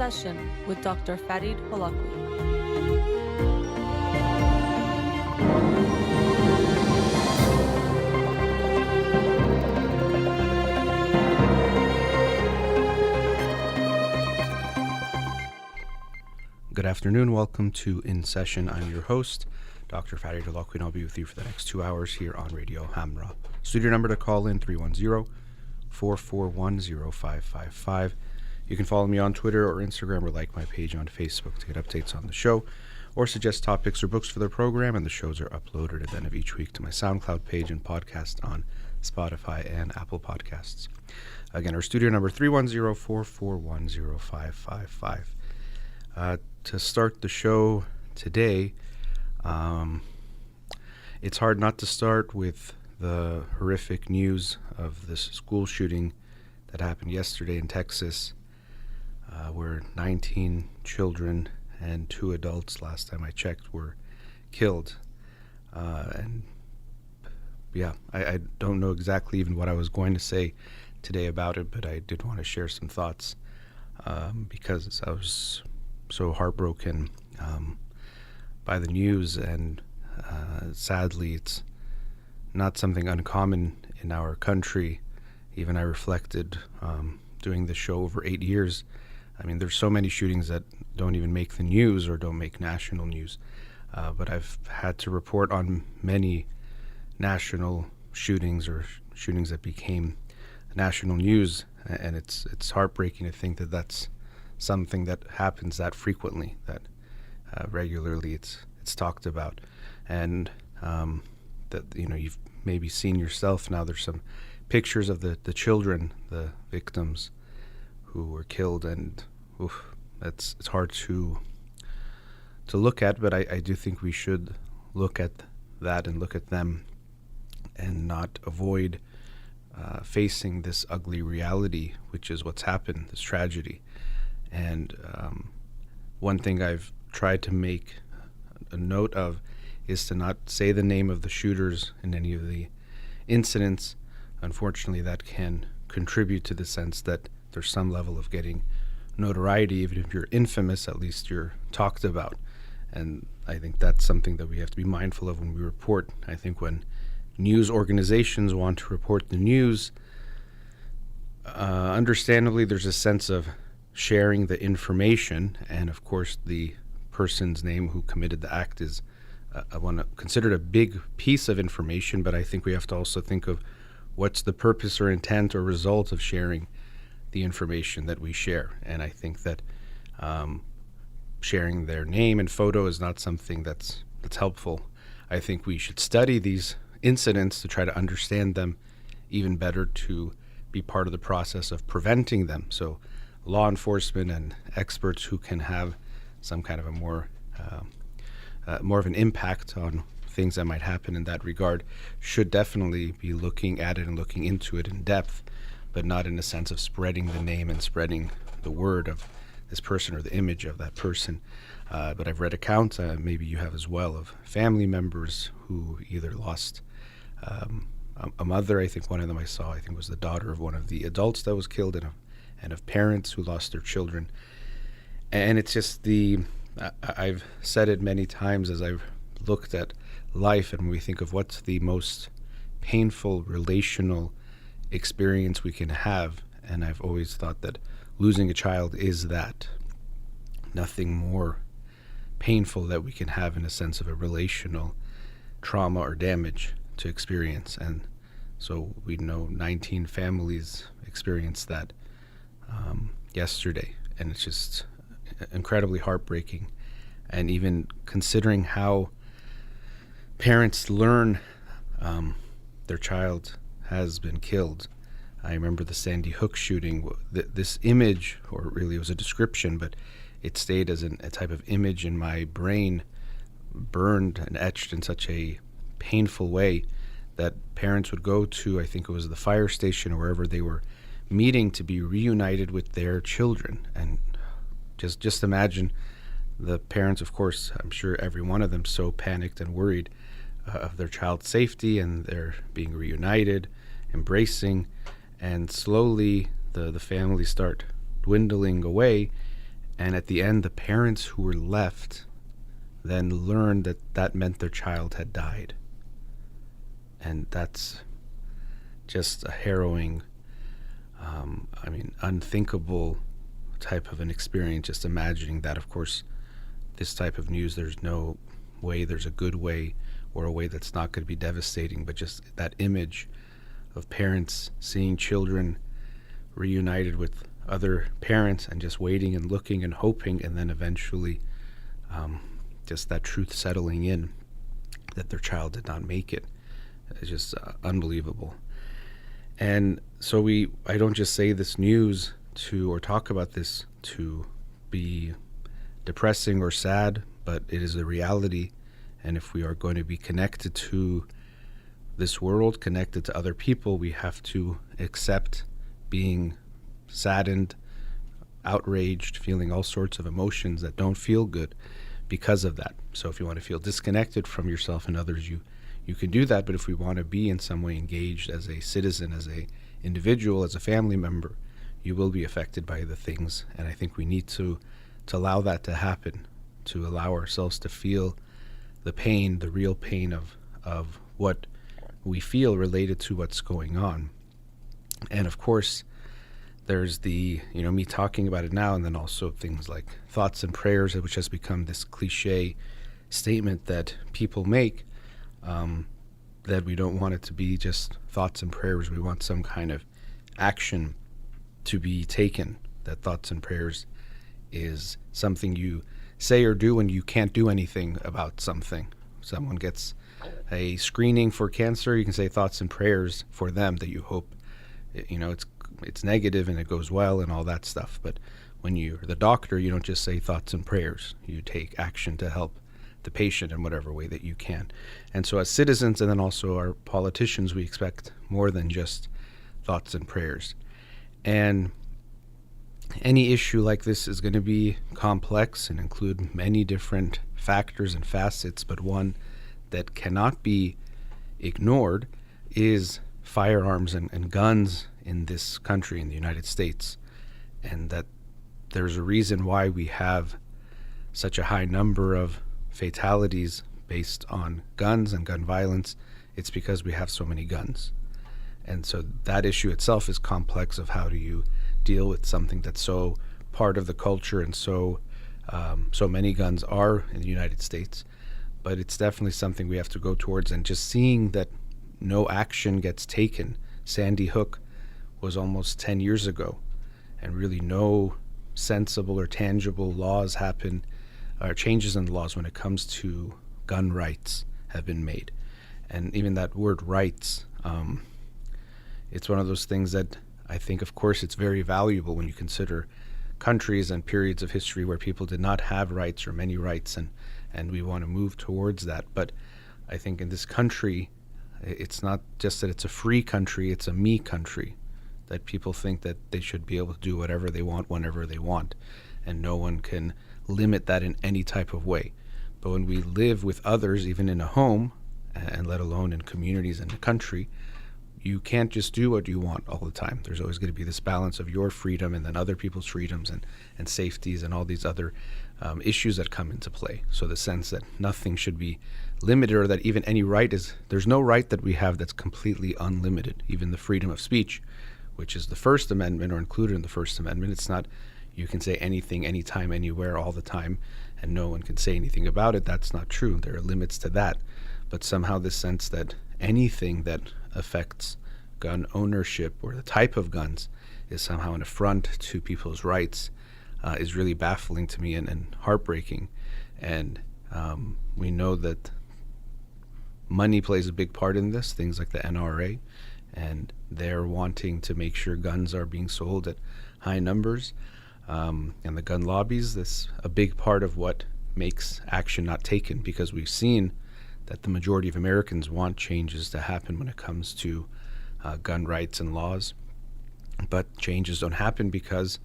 Session with Dr. Farid Holakouee. Good afternoon. Welcome to In Session. I'm your host, Dr. Farid Holakouee, and I'll be with you for the next 2 hours here on Radio Hamra. Studio number to call in, 310-441-0555. You can follow me on Twitter or Instagram or like my page on Facebook to get updates on the show or suggest topics or books for the program, and the shows are uploaded at the end of each week to my SoundCloud page and podcast on Spotify and Apple Podcasts. Again, our studio number, 310-441-0555. To start the show today, it's hard not to start with the horrific news of this school shooting that happened yesterday in Texas, where 19 children and 2 adults, last time I checked, were killed. I don't know exactly even what I was going to say today about it, but I did want to share some thoughts because I was so heartbroken by the news, and sadly it's not something uncommon in our country. Even I reflected doing this show over 8 years. I mean, there's so many shootings that don't even make the news or don't make national news, but I've had to report on many national shootings or shootings that became national news, and it's heartbreaking to think that that's something that happens that frequently, that regularly it's talked about, and that you've maybe seen yourself. Now there's some pictures of the children, the victims who were killed, and it's hard to look at, but I do think we should look at that and look at them and not avoid facing this ugly reality, which is what's happened, this tragedy. And one thing I've tried to make a note of is to not say the name of the shooters in any of the incidents. Unfortunately, that can contribute to the sense that there's some level of getting notoriety. Even if you're infamous, at least you're talked about. And I think that's something that we have to be mindful of when we report. I think when news organizations want to report the news, understandably, there's a sense of sharing the information, and of course the person's name who committed the act is considered a big piece of information, but I think we have to also think of what's the purpose or intent or result of sharing the information that we share. And I think that sharing their name and photo is not something that's helpful. I think we should study these incidents to try to understand them even better, to be part of the process of preventing them. So law enforcement and experts who can have some kind of a more of an impact on things that might happen in that regard should definitely be looking at it and looking into it in depth, but not in the sense of spreading the name and spreading the word of this person or the image of that person. But I've read accounts, maybe you have as well, of family members who either lost a mother. I think one of them I think was the daughter of one of the adults that was killed, and of parents who lost their children. And it's just I've said it many times as I've looked at life, and we think of what's the most painful relational experience we can have, and I've always thought that losing a child is that. Nothing more painful that we can have in a sense of a relational trauma or damage to experience. And so we know 19 families experienced that yesterday, and it's just incredibly heartbreaking. And even considering how parents learn their child has been killed. I remember the Sandy Hook shooting. This image, or really it was a description, but it stayed as a type of image in my brain, burned and etched in such a painful way that parents would go to, I think it was the fire station or wherever they were meeting, to be reunited with their children. And just imagine the parents, of course, I'm sure every one of them so panicked and worried of their child's safety, and they're being reunited, embracing, and slowly the families start dwindling away, And at the end, the parents who were left then learned that that meant their child had died. And that's just a harrowing, unthinkable type of an experience. Just imagining that, of course, this type of news, there's no way there's a good way or a way that's not going to be devastating, but just that image of parents seeing children reunited with other parents and just waiting and looking and hoping, and then eventually just that truth settling in that their child did not make it. It's just unbelievable. And so I don't just say this news or talk about this to be depressing or sad, but it is a reality. And if we are going to be connected to this world, connected to other people, we have to accept being saddened, outraged, feeling all sorts of emotions that don't feel good because of that. So if you want to feel disconnected from yourself and others, you can do that. But if we want to be in some way engaged as a citizen, as a individual, as a family member, you will be affected by the things. And I think we need to allow that to happen, to allow ourselves to feel the pain, the real pain of what we feel related to what's going on. And of course, there's me talking about it now, and then also things like thoughts and prayers, which has become this cliche statement that people make, that we don't want it to be just thoughts and prayers. We want some kind of action to be taken, that thoughts and prayers is something you say or do when you can't do anything about something. Someone gets a screening for cancer, you can say thoughts and prayers for them, that you hope it's negative and it goes well and all that stuff. But when you're the doctor, you don't just say thoughts and prayers. You take action to help the patient in whatever way that you can. And so as citizens, and then also our politicians, we expect more than just thoughts and prayers. And any issue like this is going to be complex and include many different factors and facets, but one that cannot be ignored is firearms and guns in this country, in the United States. And that there's a reason why we have such a high number of fatalities based on guns and gun violence. It's because we have so many guns. And so that issue itself is complex, of how do you deal with something that's so part of the culture, and so many guns are in the United States. But it's definitely something we have to go towards. And just seeing that no action gets taken. Sandy Hook was almost 10 years ago, and really no sensible or tangible laws happen, or changes in the laws when it comes to gun rights have been made. And even that word rights, it's one of those things that I think, of course, it's very valuable when you consider countries and periods of history where people did not have rights or many rights, and we want to move towards that. But I think in this country, it's not just that it's a free country, it's a me country, that people think that they should be able to do whatever they want whenever they want, and no one can limit that in any type of way. But when we live with others, even in a home, and let alone in communities and a country, you can't just do what you want all the time. There's always going to be this balance of your freedom and then other people's freedoms and safeties and all these other issues that come into play. So the sense that nothing should be limited, or that even any right there's no right that we have that's completely unlimited. Even the freedom of speech, which is the First Amendment, or included in the First Amendment, it's not you can say anything, anytime, anywhere, all the time, and no one can say anything about it. That's not true. There are limits to that. But somehow this sense that anything that affects gun ownership or the type of guns is somehow an affront to people's rights is really baffling to me and heartbreaking. And we know that money plays a big part in this, things like the NRA, and they're wanting to make sure guns are being sold at high numbers. And the gun lobbies, that's a big part of what makes action not taken, because we've seen that the majority of Americans want changes to happen when it comes to gun rights and laws. But changes don't happen because,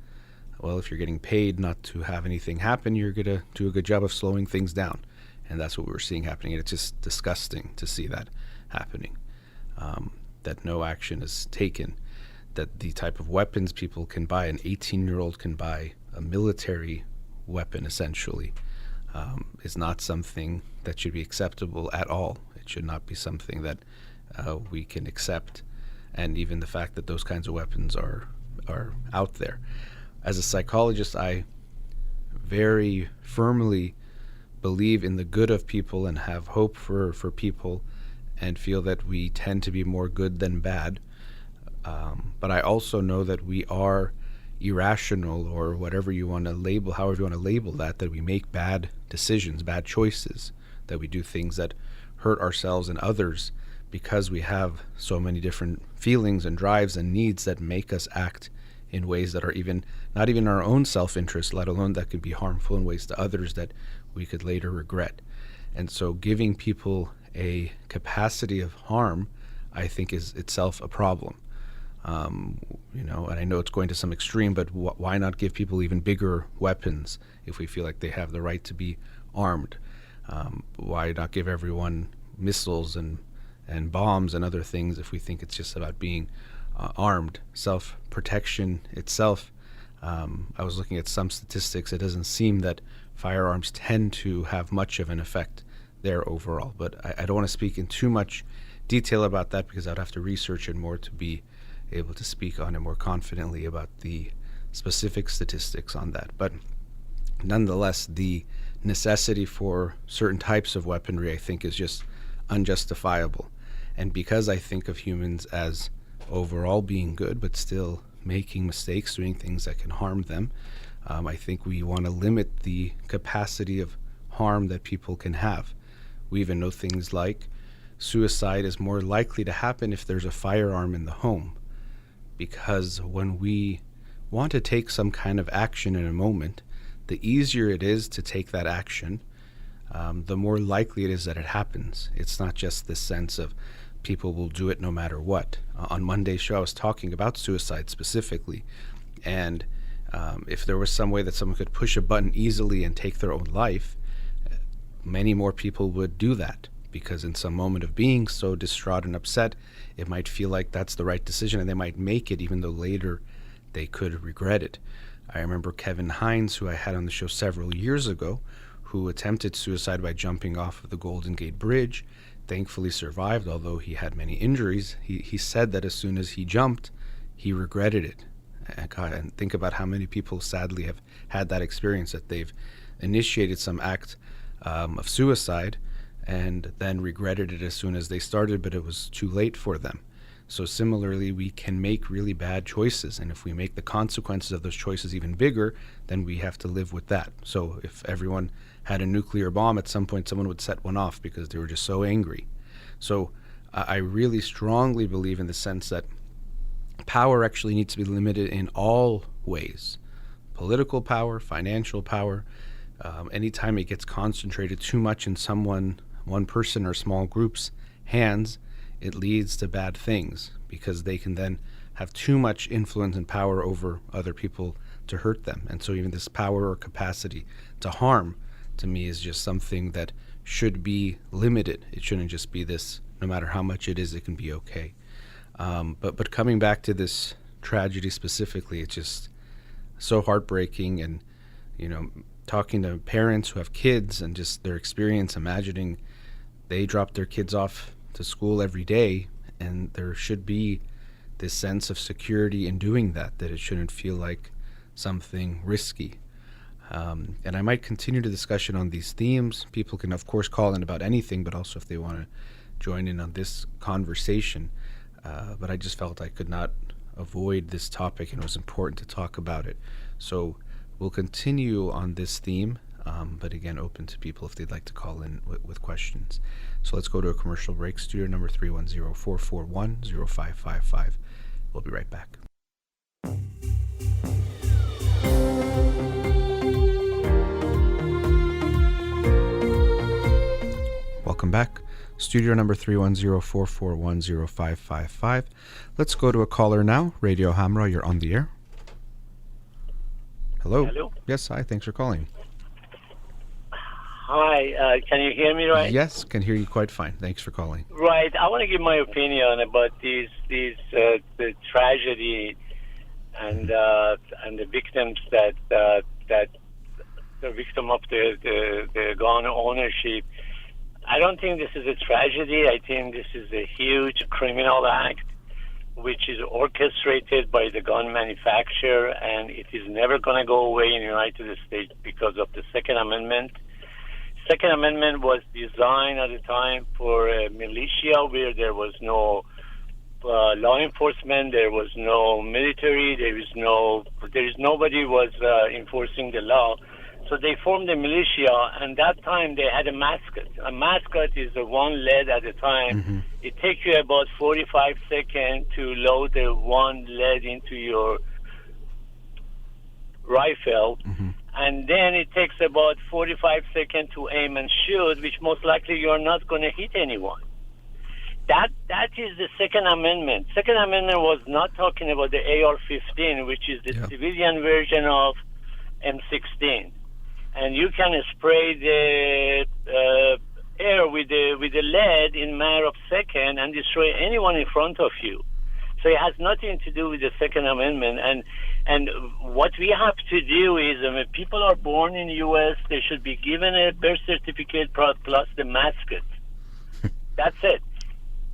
well, if you're getting paid not to have anything happen, you're going to do a good job of slowing things down. And that's what we're seeing happening. And it's just disgusting to see that happening, that no action is taken, that the type of weapons people can buy, an 18-year-old can buy a military weapon, essentially, is not something that should be acceptable at all. It should not be something that we can accept, and even the fact that those kinds of weapons are out there. As a psychologist, I very firmly believe in the good of people and have hope for people, and feel that we tend to be more good than bad. But I also know that we are irrational, or whatever you want to label, however you want to label that we make bad decisions, bad choices, that we do things that hurt ourselves and others because we have so many different feelings and drives and needs that make us act in ways that are not even our own self-interest, let alone that could be harmful in ways to others that we could later regret. And so giving people a capacity of harm, I think, is itself a problem. And I know it's going to some extreme, but why not give people even bigger weapons if we feel like they have the right to be armed? Why not give everyone missiles and bombs and other things if we think it's just about being armed? Self-protection itself, I was looking at some statistics. It doesn't seem that firearms tend to have much of an effect there overall, but I don't want to speak in too much detail about that, because I'd have to research it more to be able to speak on it more confidently about the specific statistics on that. But nonetheless, the necessity for certain types of weaponry, I think, is just unjustifiable. And because I think of humans as overall being good, but still making mistakes, doing things that can harm them, I think we want to limit the capacity of harm that people can have. We even know things like suicide is more likely to happen if there's a firearm in the home, because when we want to take some kind of action in a moment, the easier it is to take that action, the more likely it is that it happens. It's not just this sense of people will do it no matter what. On Monday's show, I was talking about suicide specifically, and if there was some way that someone could push a button easily and take their own life, many more people would do that, because in some moment of being so distraught and upset, it might feel like that's the right decision, and they might make it even though later they could regret it. I remember Kevin Hines, who I had on the show several years ago, who attempted suicide by jumping off of the Golden Gate Bridge, thankfully survived, although he had many injuries. He said that as soon as he jumped, he regretted it. And think about how many people sadly have had that experience, that they've initiated some act of suicide and then regretted it as soon as they started, but it was too late for them. So similarly, we can make really bad choices, and if we make the consequences of those choices even bigger, then we have to live with that. So if everyone had a nuclear bomb, at some point someone would set one off because they were just so angry. So I really strongly believe in the sense that power actually needs to be limited in all ways. Political power, financial power. Anytime it gets concentrated too much in one person or small group's hands, it leads to bad things, because they can then have too much influence and power over other people to hurt them. And so even this power or capacity to harm, to me, is just something that should be limited. It shouldn't just be this, no matter how much it is, it can be okay. But coming back to this tragedy specifically, it's just so heartbreaking. And, talking to parents who have kids and just their experience, imagining they drop their kids off to school every day, and there should be this sense of security in doing that it shouldn't feel like something risky. And I might continue the discussion on these themes. People can, of course, call in about anything, but also if they want to join in on this conversation. But I just felt I could not avoid this topic, and it was important to talk about it. So we'll continue on this theme, but again, open to people if they'd like to call in with questions. So let's go to a commercial break. Studio number 310-441-0555. We'll be right back. Welcome back. Studio number 310-441-0555. Let's go to a caller now. Radio Hamra, you're on the air. Hello. Hello. Yes, hi. Thanks for calling. Hi. Can you hear me right? Yes, can hear you quite fine. Thanks for calling. Right. I want to give my opinion about the tragedy and the victims that the victim of the gun ownership. I don't think this is a tragedy. I think this is a huge criminal act which is orchestrated by the gun manufacturer, and it is never going to go away in the United States because of the Second Amendment. Second Amendment was designed at the time for a militia where there was no law enforcement, there was no military, there is nobody was enforcing the law. So they formed a militia, and that time they had a mascot. A mascot is the one lead at a time. Mm-hmm. It takes you about 45 seconds to load the one lead into your rifle, Mm-hmm. and then it takes about 45 seconds to aim and shoot, which most likely you're not going to hit anyone. That is the Second Amendment. Second Amendment was not talking about the AR-15, which is the civilian version of M16. And you can spray the air with the lead in a matter of seconds and destroy anyone in front of you. So it has nothing to do with the Second Amendment. And what we have to do is, when people are born in the U.S., they should be given a birth certificate plus the mascot. That's it.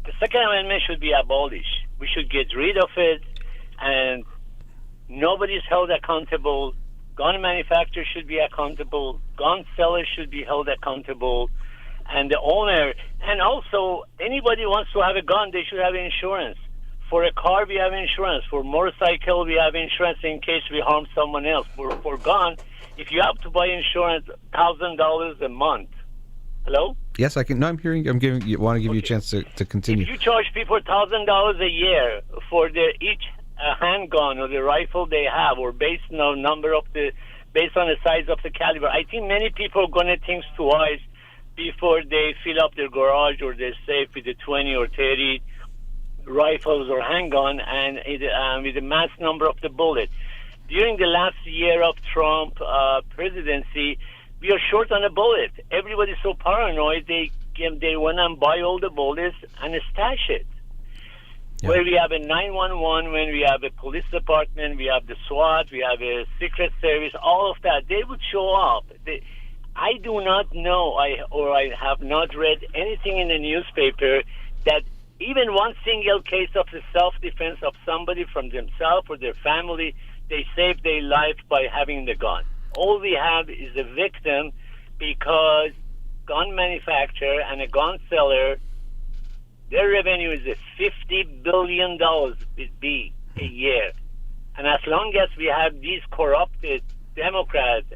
The Second Amendment should be abolished. We should get rid of it, and nobody's held accountable. Gun manufacturers should be accountable. Gun sellers should be held accountable. And the owner, and also anybody wants to have a gun, they should have insurance. For a car, we have insurance. For motorcycle, we have insurance in case we harm someone else. For gun, if you have to buy insurance, $1,000 a month. Hello? Yes, I can. No, I'm hearing. Want to give you a chance to continue. If you charge people $1,000 a year for each handgun or the rifle they have, or based on based on the size of the caliber, I think many people are going to think twice before they fill up their garage or their safe with the 20 or 30 rifles or handgun and with the mass number of the bullets. During the last year of Trump presidency, we are short on a bullet. Everybody's so paranoid, they went and buy all the bullets and stash it. Yeah. Where we have a 911, when we have a police department, we have the SWAT, we have a Secret Service, all of that, they would show up. I do not know, I have not read anything in the newspaper that even one single case of the self-defense of somebody from themselves or their family, they saved their life by having the gun. All we have is a victim because gun manufacturer and a gun seller, their revenue is $50 billion a year. And as long as we have these corrupted Democrats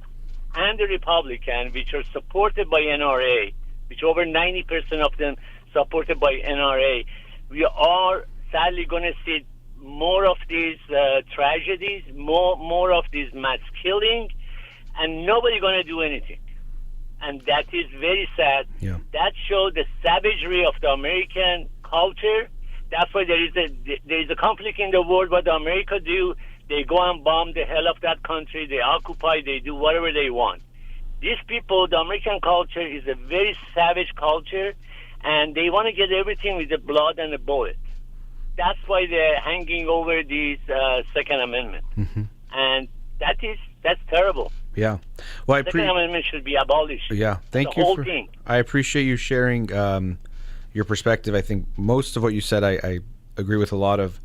and the Republicans, which are supported by NRA, which over 90% of them supported by NRA, we are sadly going to see more of these tragedies, more of these mass killing, and nobody going to do anything. And that is very sad. Yeah. That shows the savagery of the American culture. That's why there is a conflict in the world. What America do, they go and bomb the hell of that country. They occupy. They do whatever they want. These people, the American culture is a very savage culture, and they want to get everything with the blood and the bullet. That's why they're hanging over this Second Amendment. Mm-hmm. And that's terrible. Yeah. Well, Second Amendment should be abolished. Yeah. Thank you. The whole thing. I appreciate you sharing your perspective. I think most of what you said, I agree with a lot of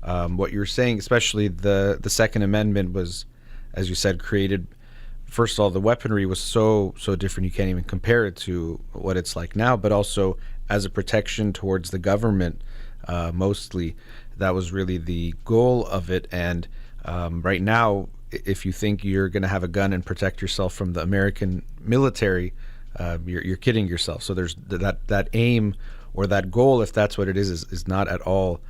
what you're saying, especially the Second Amendment was, as you said, created. First of all, the weaponry was so different you can't even compare it to what it's like now, but also as a protection towards the government, mostly. That was really the goal of it. And right now, if you think you're going to have a gun and protect yourself from the American military, you're kidding yourself. So there's that aim or that goal, if that's what it is not at all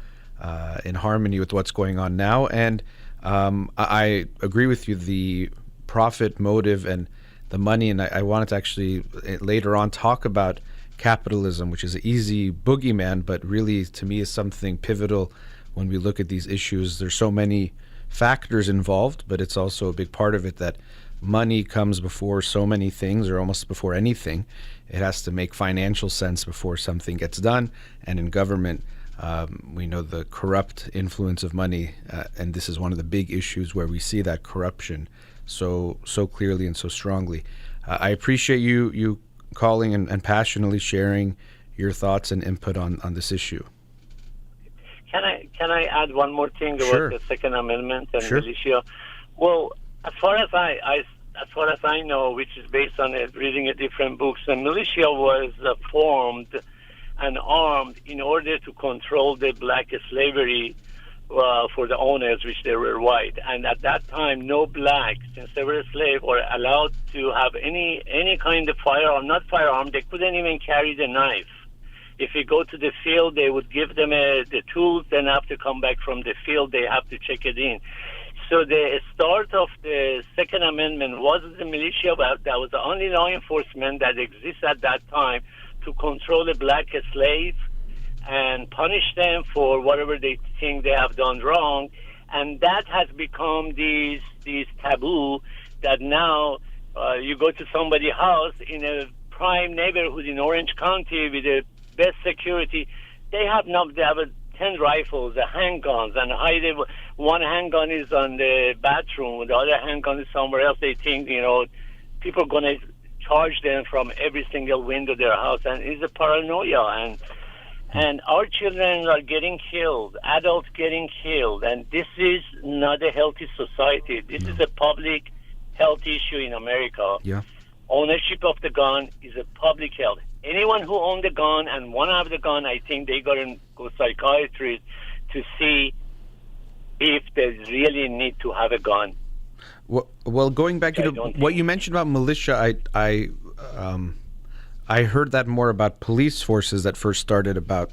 in harmony with what's going on now. And I agree with you, the profit motive and the money, and I wanted to actually later on talk about capitalism, which is an easy boogeyman, but really to me is something pivotal when we look at these issues. There's so many factors involved, but it's also a big part of it that money comes before so many things, or almost before anything. It has to make financial sense before something gets done. And in government, we know the corrupt influence of money, and this is one of the big issues where we see that corruption so clearly and so strongly. I appreciate you calling and passionately sharing your thoughts and input on this issue. Can I add one more thing Sure. about the Second Amendment and Sure. militia? Well, as far as I know, which is based on reading different books, the militia was formed and armed in order to control the black slavery for the owners, which they were white. And at that time, no blacks, since they were slaves, were allowed to have any kind of firearm. Not firearm, they couldn't even carry the knife. If you go to the field, they would give them the tools. Then after come back from the field, they have to check it in. So the start of the Second Amendment was the militia. But that was the only law enforcement that exists at that time to control the black slave and punish them for whatever they think they have done wrong. And that has become these taboo that now you go to somebody's house in a prime neighborhood in Orange County with the best security. They have 10 rifles, handguns, and one handgun is on the bathroom, the other handgun is somewhere else. They think, people are going to charge them from every single window of their house, and it's a paranoia. And our children are getting killed, adults getting killed, and this is not a healthy society. This is a public health issue in America. Yeah. Ownership of the gun is a public health. Anyone who owns the gun and want to have the gun, I think they got to go psychiatrist to see if they really need to have a gun. Well, going back to what you mentioned about militia, I heard that more about police forces that first started about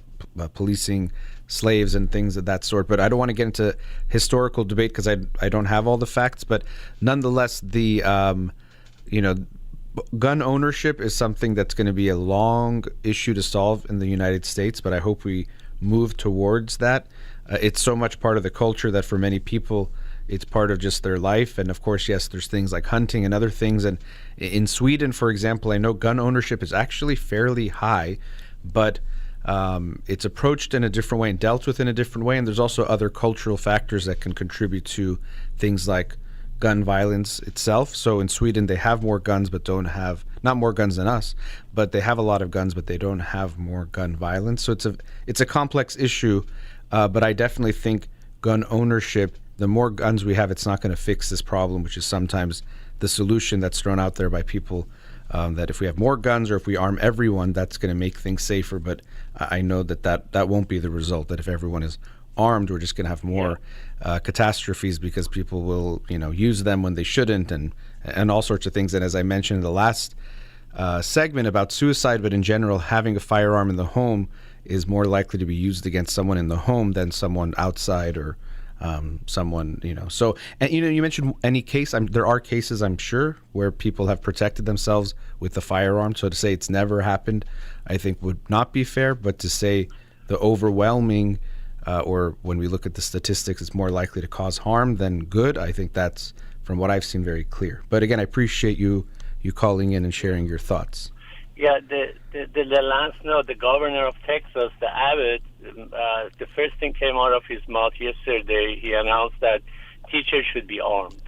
policing slaves and things of that sort. But I don't want to get into historical debate because I don't have all the facts. But nonetheless, the gun ownership is something that's going to be a long issue to solve in the United States. But I hope we move towards that. It's so much part of the culture that for many people, it's part of just their life. And of course, yes, there's things like hunting and other things. And in Sweden, for example, I know gun ownership is actually fairly high, but it's approached in a different way and dealt with in a different way. And there's also other cultural factors that can contribute to things like gun violence itself. So in Sweden, they have more guns, but not more guns than us, but they have a lot of guns, but they don't have more gun violence. So it's a complex issue, but I definitely think gun ownership, the more guns we have, it's not going to fix this problem, which is sometimes the solution that's thrown out there by people, that if we have more guns or if we arm everyone, that's going to make things safer. But I know that won't be the result, that if everyone is armed, we're just going to have more catastrophes because people will, use them when they shouldn't and all sorts of things. And as I mentioned in the last segment about suicide, but in general, having a firearm in the home is more likely to be used against someone in the home than someone outside or someone, So, and you mentioned any case. There are cases, I'm sure, where people have protected themselves with the firearm. So to say it's never happened, I think would not be fair. But to say the overwhelming, or when we look at the statistics, it's more likely to cause harm than good, I think that's, from what I've seen, very clear. But again, I appreciate you calling in and sharing your thoughts. Yeah, the last note, the governor of Texas, the Abbott, the first thing came out of his mouth yesterday, he announced that teachers should be armed.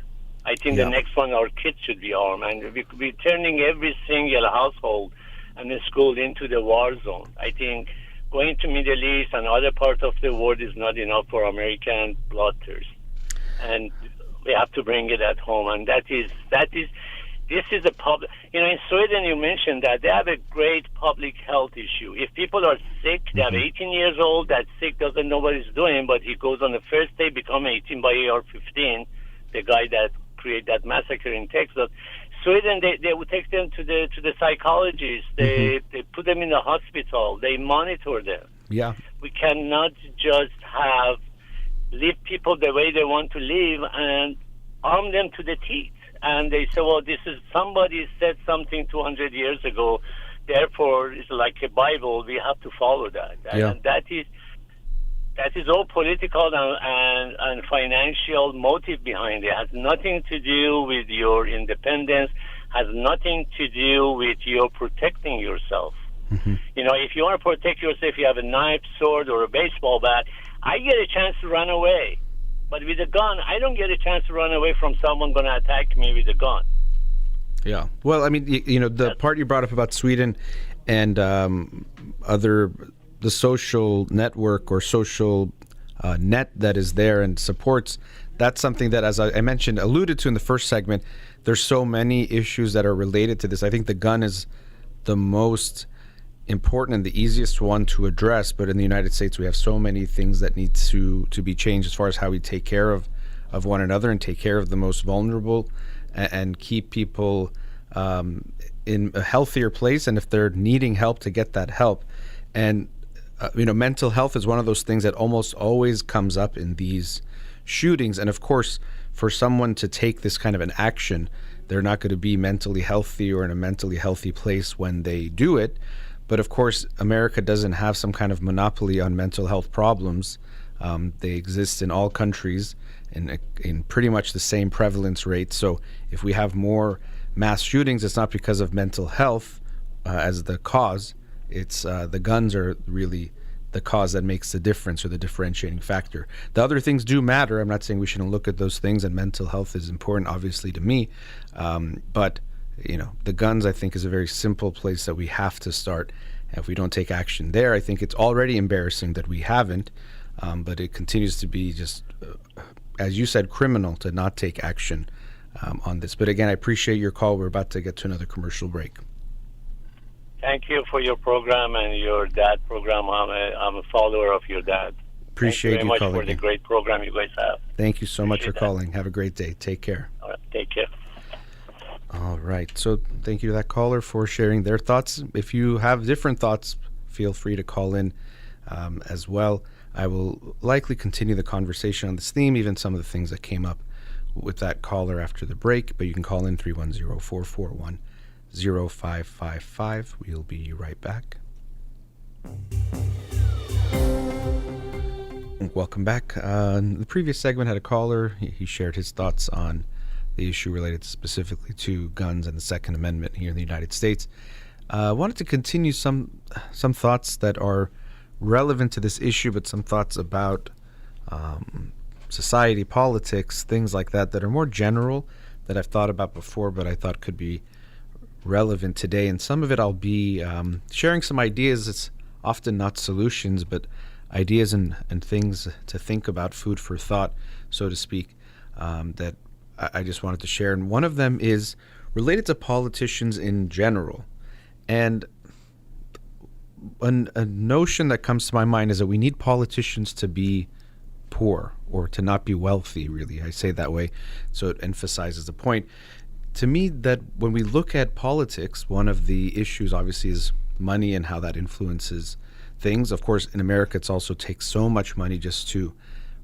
I think the next one, our kids should be armed. And we're turning every single household and the school into the war zone. I think going to Middle East and other parts of the world is not enough for American bloodthirst. And we have to bring it at home. And this is a public, in Sweden you mentioned that they have a great public health issue. If people are sick, they have 18 years old, that sick doesn't know what he's doing, but he goes on the first day, become 18 by year 15, the guy that created that massacre in Texas. Sweden, they would take them to the psychologist. They put them in the hospital. They monitor them. Yeah. We cannot just leave people the way they want to live and arm them to the teeth. And they say, well, this is somebody said something 200 years ago, therefore it's like a Bible. We have to follow that. Yeah. And that is all political and financial motive behind it. It has nothing to do with your independence, has nothing to do with your protecting yourself. If you want to protect yourself, you have a knife, sword, or a baseball bat, I get a chance to run away. But with a gun, I don't get a chance to run away from someone going to attack me with a gun. Yeah. Well, I mean, the part you brought up about Sweden and the social network or social net that is there and supports, that's something that, as I mentioned, alluded to in the first segment, there's so many issues that are related to this. I think the gun is the most important and the easiest one to address, but in the United States we have so many things that need to be changed as far as how we take care of one another and take care of the most vulnerable and keep people in a healthier place, and if they're needing help, to get that help. And mental health is one of those things that almost always comes up in these shootings. And of course, for someone to take this kind of an action, they're not going to be mentally healthy or in a mentally healthy place when they do it. But of course, America doesn't have some kind of monopoly on mental health problems. They exist in all countries in pretty much the same prevalence rate. So if we have more mass shootings, it's not because of mental health as the cause. It's the guns are really the cause that makes the difference or the differentiating factor. The other things do matter. I'm not saying we shouldn't look at those things, and mental health is important, obviously, to me. But the guns, I think, is a very simple place that we have to start. And if we don't take action there, I think it's already embarrassing that we haven't. But it continues to be just, as you said, criminal to not take action on this. But again, I appreciate your call. We're about to get to another commercial break. Thank you for your program and your dad program. I'm a follower of your dad. Appreciate Thank you very calling much for the great program you guys have. Thank you so much for that. calling. Have a great day. Take care. All right, take care. All right. So thank you to that caller for sharing their thoughts. If you have different thoughts, feel free to call in as well. I will likely continue the conversation on this theme, even some of the things that came up with that caller after the break. But you can call in 310-441-0555. We'll be right back. Welcome back. The previous segment had a caller. He shared his thoughts on the issue related specifically to guns and the Second Amendment here in the United States. I wanted to continue some thoughts that are relevant to this issue, but some thoughts about society, politics, things like that are more general that I've thought about before, but I thought could be relevant today. And some of it I'll be sharing some ideas. It's often not solutions, but ideas and things to think about, food for thought, so to speak, that I just wanted to share. And one of them is related to politicians in general. And a notion that comes to my mind is that we need politicians to be poor or to not be wealthy, really. I say it that way, so it emphasizes the point. To me, that when we look at politics, one of the issues obviously is money and how that influences things. Of course, in America, it's also takes so much money just to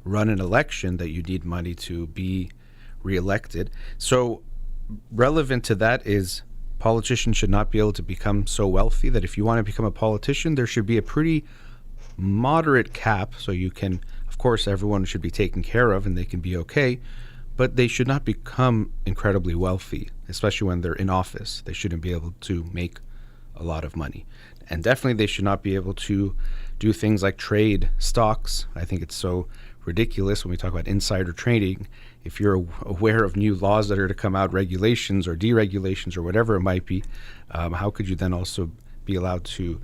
run an election that you need money to be reelected. So relevant to that is politicians should not be able to become so wealthy that if you want to become a politician, there should be a pretty moderate cap. So you can, of course, everyone should be taken care of and they can be okay, but they should not become incredibly wealthy, especially when they're in office. They shouldn't be able to make a lot of money. And definitely they should not be able to do things like trade stocks. I think it's so ridiculous when we talk about insider trading. If you're aware of new laws that are to come out, regulations or deregulations or whatever it might be, how could you then also be allowed to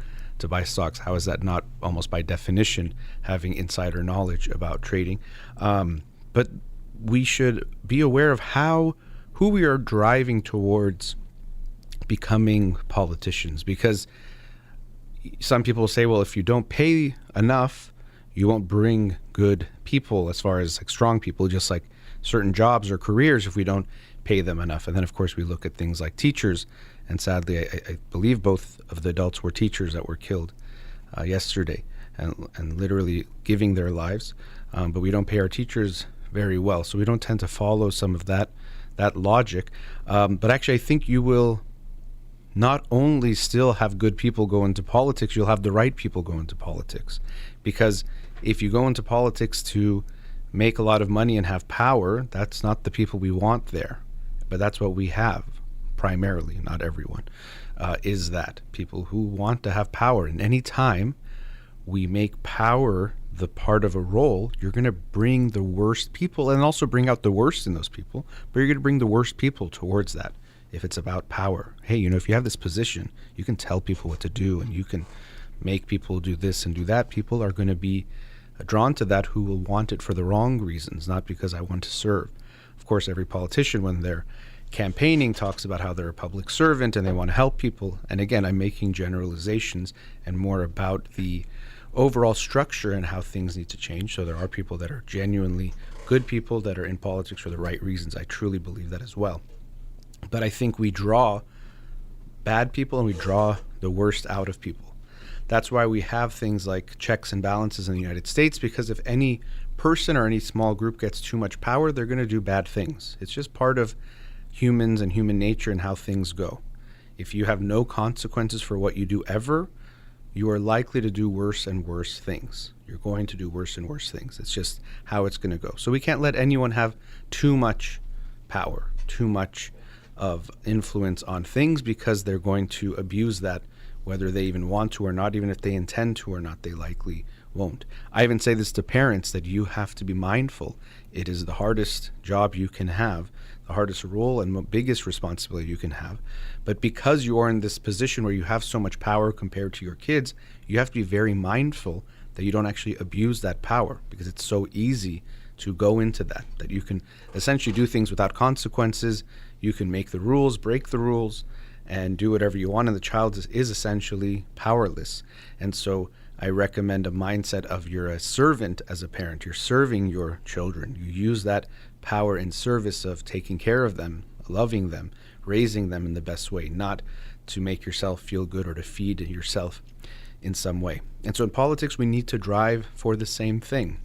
buy stocks? How is that not almost by definition having insider knowledge about trading? But we should be aware of who we are driving towards becoming politicians, because some people say, well, if you don't pay enough, you won't bring good people, as far as like strong people, just like certain jobs or careers, if we don't pay them enough. And then, of course, we look at things like teachers. And sadly, I believe both of the adults were teachers that were killed yesterday and literally giving their lives. But we don't pay our teachers very well. So we don't tend to follow some of that logic. But actually, I think you will not only still have good people go into politics, you'll have the right people go into politics. Because if you go into politics to make a lot of money and have power, that's not the people we want there. But that's what we have primarily, not everyone, is that people who want to have power. And any time we make power the part of a role, you're going to bring the worst people and also bring out the worst in those people, but you're going to bring the worst people towards that. If it's about power, hey, if you have this position, you can tell people what to do and you can make people do this and do that. People are going to be drawn to that who will want it for the wrong reasons, not because I want to serve. Of course, every politician, when they're campaigning, talks about how they're a public servant and they want to help people. And again, I'm making generalizations and more about the overall structure and how things need to change. So there are people that are genuinely good people that are in politics for the right reasons. I truly believe that as well. But I think we draw bad people and we draw the worst out of people. That's why we have things like checks and balances in the United States, because if any person or any small group gets too much power, they're going to do bad things. It's just part of humans and human nature and how things go. If you have no consequences for what you do ever, you are likely to do worse and worse things. You're going to do worse and worse things. It's just how it's going to go. So we can't let anyone have too much power, too much of influence on things, because they're going to abuse that, whether they even want to or not. Even if they intend to or not, they likely won't. I even say this to parents, that you have to be mindful. It is the hardest job you can have, the hardest role and biggest responsibility you can have. But because you are in this position where you have so much power compared to your kids, you have to be very mindful that you don't actually abuse that power, because it's so easy to go into that you can essentially do things without consequences. You can make the rules, break the rules, and do whatever you want, and the child is essentially powerless. And so I recommend a mindset of you're a servant as a parent. You're serving your children. You use that power in service of taking care of them, loving them, raising them in the best way, not to make yourself feel good or to feed yourself in some way. And so in politics, we need to drive for the same thing.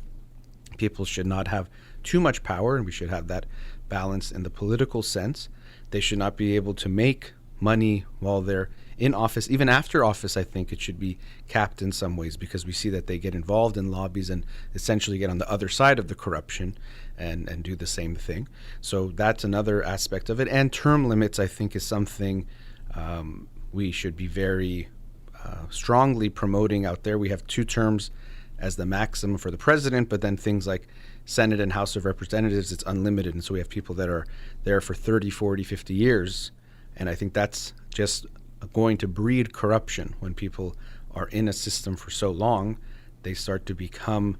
People should not have too much power, and we should have that balance in the political sense. They should not be able to make money while they're in office. Even after office, I think it should be capped in some ways, because we see that they get involved in lobbies and essentially get on the other side of the corruption and do the same thing. So that's another aspect of it. And term limits, I think, is something we should be very strongly promoting out there. We have 2 terms as the maximum for the president, but then things like Senate and House of Representatives, it's unlimited. And so we have people that are there for 30, 40, 50 years. And I think that's just going to breed corruption. When people are in a system for so long, they start to become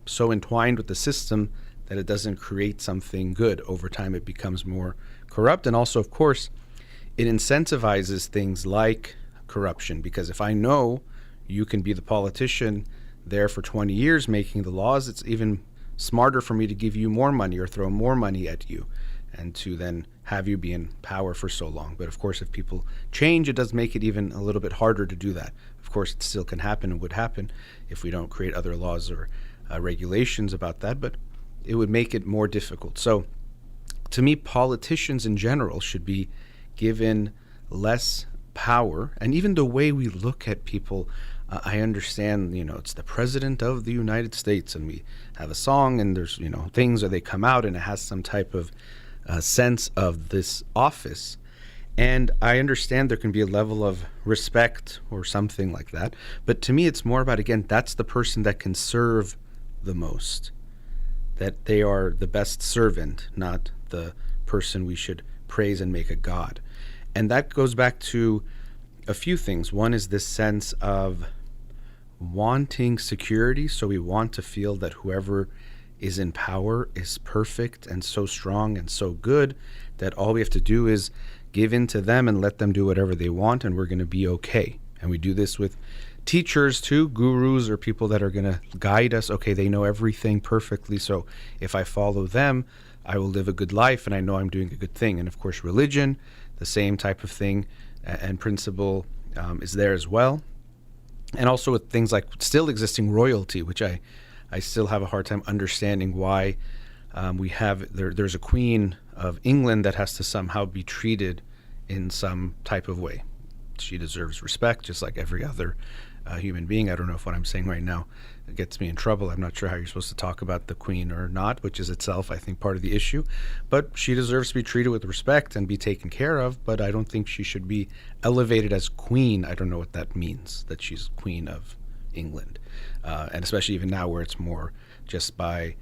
so entwined with the system that it doesn't create something good. Over time, it becomes more corrupt. And also, of course, it incentivizes things like corruption, because if I know you can be the politician there for 20 years making the laws, it's even smarter for me to give you more money or throw more money at you and to then have you be in power for so long. But of course, if people change, it does make it even a little bit harder to do that. Of course, it still can happen and would happen if we don't create other laws or regulations about that, but it would make it more difficult. So to me, politicians in general should be given less power. And even the way we look at people, I understand, it's the president of the United States, and we have a song, and there's, things where they come out and it has some type of sense of this office. And I understand there can be a level of respect or something like that. But to me, it's more about, again, that's the person that can serve the most, that they are the best servant, not the person we should praise and make a god. And that goes back to a few things. One is this sense of wanting security. So we want to feel that whoever is in power is perfect and so strong and so good that all we have to do is give in to them and let them do whatever they want, and we're going to be okay. And we do this with teachers too, gurus, or people that are going to guide us. Okay, they know everything perfectly, so if I follow them, I will live a good life and I know I'm doing a good thing. And of course, religion, the same type of thing and principle is there as well. And also with things like still existing royalty, which I still have a hard time understanding why we have there's a queen of England that has to somehow be treated in some type of way. She deserves respect just like every other human being. I don't know if what I'm saying right now gets me in trouble. I'm not sure how you're supposed to talk about the queen or not, which is itself, I think, part of the issue. But she deserves to be treated with respect and be taken care of, but I don't think she should be elevated as queen. I don't know what that means, that she's queen of England. And especially even now where it's more just by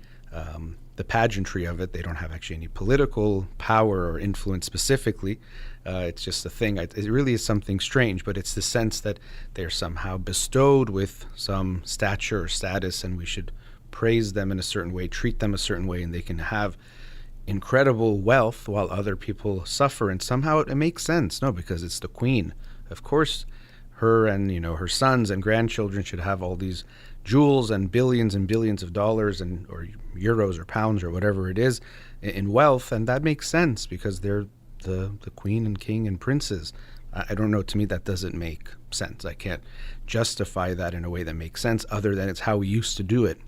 the pageantry of it. They don't have actually any political power or influence specifically. It's just a thing. It really is something strange, but it's the sense that they're somehow bestowed with some stature or status, and we should praise them in a certain way, treat them a certain way, and they can have incredible wealth while other people suffer. And somehow it makes sense. No, because it's the queen. Of course, her and her sons and grandchildren should have all these jewels and billions of dollars and or euros or pounds or whatever it is in wealth, and that makes sense because they're the queen and king and princes. I don't know, to me that doesn't make sense. I can't justify that in a way that makes sense other than it's how we used to do it.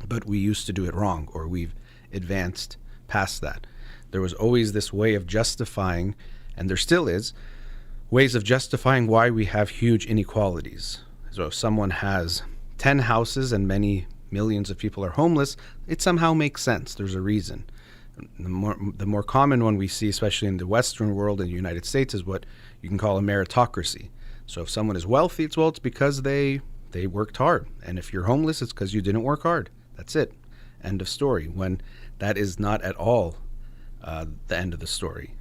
But we used to do it wrong, or we've advanced past that. There was always this way of justifying, and there still is, ways of justifying why we have huge inequalities. So if someone has 10 houses and many millions of people are homeless, it somehow makes sense. There's a reason. The more common one we see, especially in the Western world in the United States, is what you can call a meritocracy. So if someone is wealthy, it's because they worked hard. And if you're homeless, it's because you didn't work hard. That's it. End of story. When that is not at all the end of the story.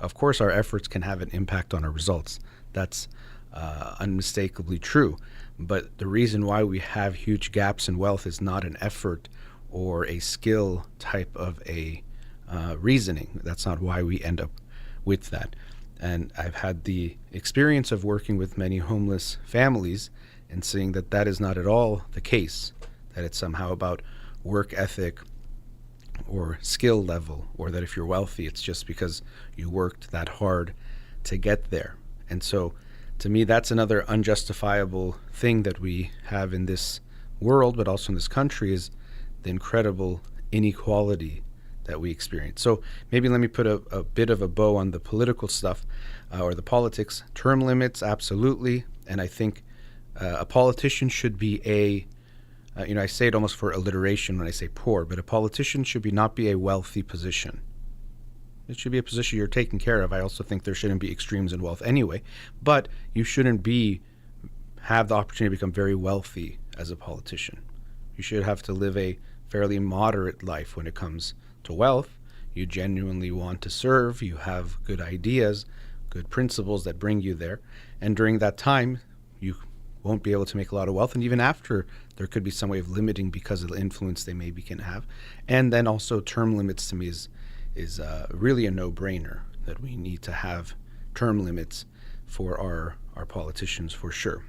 Of course, our efforts can have an impact on our results. That's unmistakably true. But the reason why we have huge gaps in wealth is not an effort or a skill type of a reasoning. That's not why we end up with that. And I've had the experience of working with many homeless families and seeing that that is not at all the case, that it's somehow about work ethic or skill level, or that if you're wealthy, it's just because you worked that hard to get there. And so to me, that's another unjustifiable thing that we have in this world, but also in this country, is the incredible inequality that we experience. So maybe let me put a bit of a bow on the political stuff or the politics. Term limits, absolutely. And I think a politician should be I say it almost for alliteration when I say poor, but a politician should not be a wealthy position. It should be a position you're taken care of. I also think there shouldn't be extremes in wealth anyway, but you shouldn't have the opportunity to become very wealthy as a politician. You should have to live a fairly moderate life when it comes to wealth. You genuinely want to serve. You have good ideas, good principles that bring you there. And during that time, you won't be able to make a lot of wealth. And even after, there could be some way of limiting because of the influence they maybe can have. And then also term limits to me is really a no-brainer, that we need to have term limits for our politicians for sure.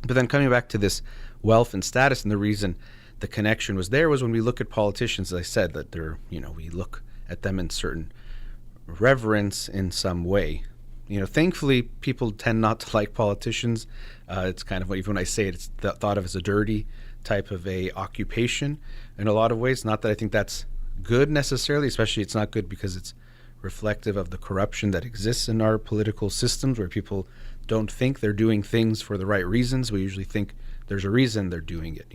But then coming back to this wealth and status, and the reason the connection was there was when we look at politicians, as I said, that we look at them in certain reverence in some way. Thankfully, people tend not to like politicians. It's kind of, even when I say it, it's thought of as a dirty type of a occupation in a lot of ways. Not that I think that's good necessarily, especially it's not good because it's reflective of the corruption that exists in our political systems, where people don't think they're doing things for the right reasons. We usually think there's a reason they're doing it.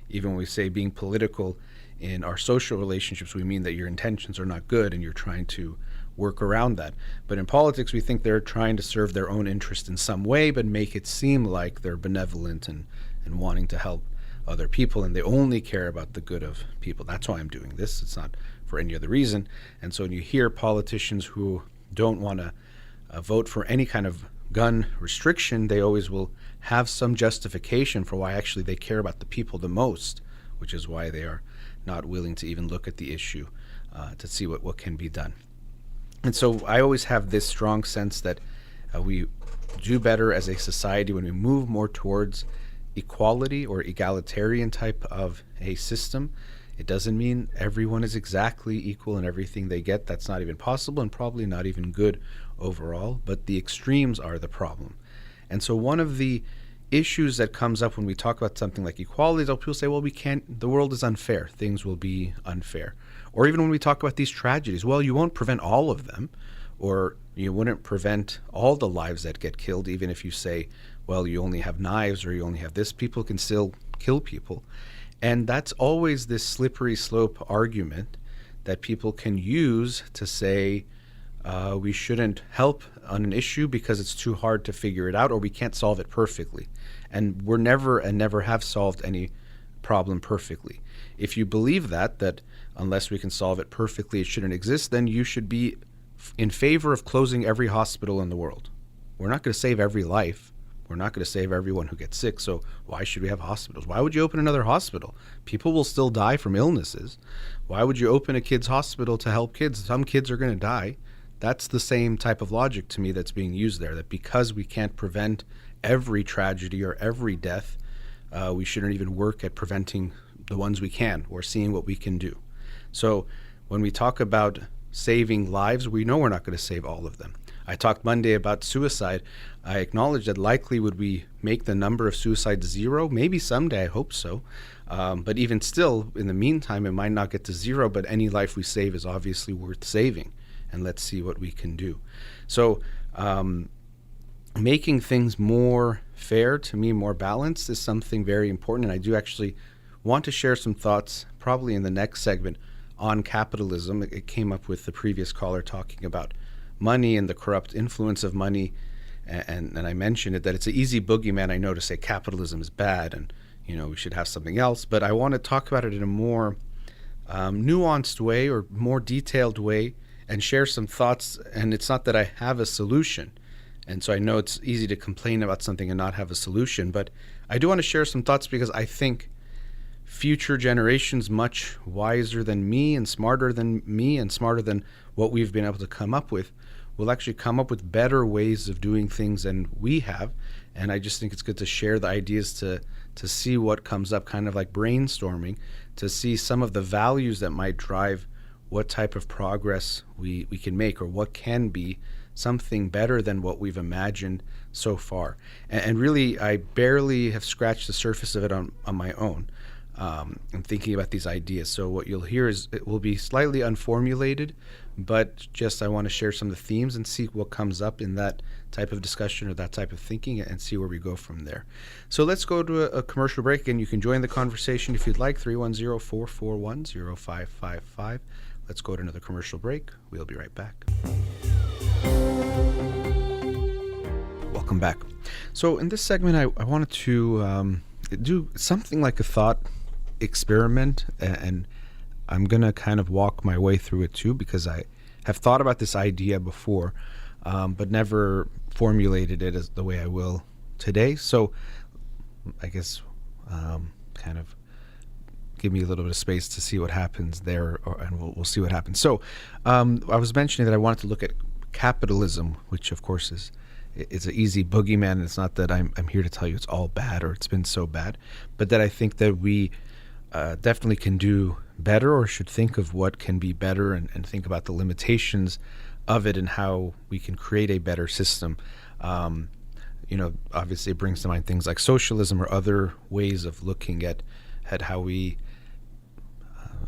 Even when we say being political in our social relationships, we mean that your intentions are not good and you're trying to work around that. But in politics, we think they're trying to serve their own interest in some way, but make it seem like they're benevolent and wanting to help other people, and they only care about the good of people. That's why I'm doing this. It's not for any other reason. And so when you hear politicians who don't want to vote for any kind of gun restriction, they always will have some justification for why actually they care about the people the most, which is why they are not willing to even look at the issue to see what can be done. And so I always have this strong sense that we do better as a society when we move more towards equality or egalitarian type of a system. It doesn't mean everyone is exactly equal in everything they get. That's not even possible and probably not even good overall, but the extremes are the problem. And so one of the issues that comes up when we talk about something like equality is that people say, well, the world is unfair. Things will be unfair. Or even when we talk about these tragedies, well, you won't prevent all of them, or you wouldn't prevent all the lives that get killed, even if you say, well, you only have knives or you only have this. People can still kill people. And that's always this slippery slope argument that people can use to say we shouldn't help on an issue because it's too hard to figure it out, or we can't solve it perfectly. And we're never and never have solved any problem perfectly. If you believe that unless we can solve it perfectly, it shouldn't exist, then you should be in favor of closing every hospital in the world. We're not going to save every life. We're not going to save everyone who gets sick. So why should we have hospitals? Why would you open another hospital? People will still die from illnesses. Why would you open a kids' hospital to help kids? Some kids are going to die. That's the same type of logic to me that's being used there, that because we can't prevent every tragedy or every death, we shouldn't even work at preventing the ones we can or seeing what we can do. So when we talk about saving lives, we know we're not going to save all of them. I talked Monday about suicide. I acknowledge that likely would we make the number of suicides zero? Maybe someday, I hope so. But even still, in the meantime, it might not get to zero, but any life we save is obviously worth saving. And let's see what we can do. So making things more fair, to me, more balanced, is something very important. And I do actually want to share some thoughts, probably in the next segment, on capitalism. It came up with the previous caller talking about money and the corrupt influence of money. And I mentioned it, that it's an easy boogeyman, I know, to say capitalism is bad and, we should have something else. But I want to talk about it in a more nuanced way or more detailed way and share some thoughts. And it's not that I have a solution. And so I know it's easy to complain about something and not have a solution. But I do want to share some thoughts because I think future generations, much wiser than me and smarter than what we've been able to come up with, will actually come up with better ways of doing things than we have. And I just think it's good to share the ideas to see what comes up, kind of like brainstorming, to see some of the values that might drive what type of progress we can make, or what can be something better than what we've imagined so far. And really, I barely have scratched the surface of it on my own. I'm thinking about these ideas. So what you'll hear is it will be slightly unformulated, but just I want to share some of the themes and see what comes up in that type of discussion or that type of thinking, and see where we go from there. So let's go to a commercial break, and you can join the conversation if you'd like, 310-441-0555. Let's go to another commercial break. We'll be right back. Welcome back. So in this segment, I wanted to do something like a thought experiment, and I'm going to kind of walk my way through it too, because I have thought about this idea before, but never formulated it as the way I will today. So I guess kind of give me a little bit of space to see what happens there, and we'll see what happens. So I was mentioning that I wanted to look at capitalism, which of course it's an easy boogeyman. And it's not that I'm here to tell you it's all bad or it's been so bad, but that I think that we definitely can do better, or should think of what can be better, and think about the limitations of it and how we can create a better system. Obviously it brings to mind things like socialism or other ways of looking at how we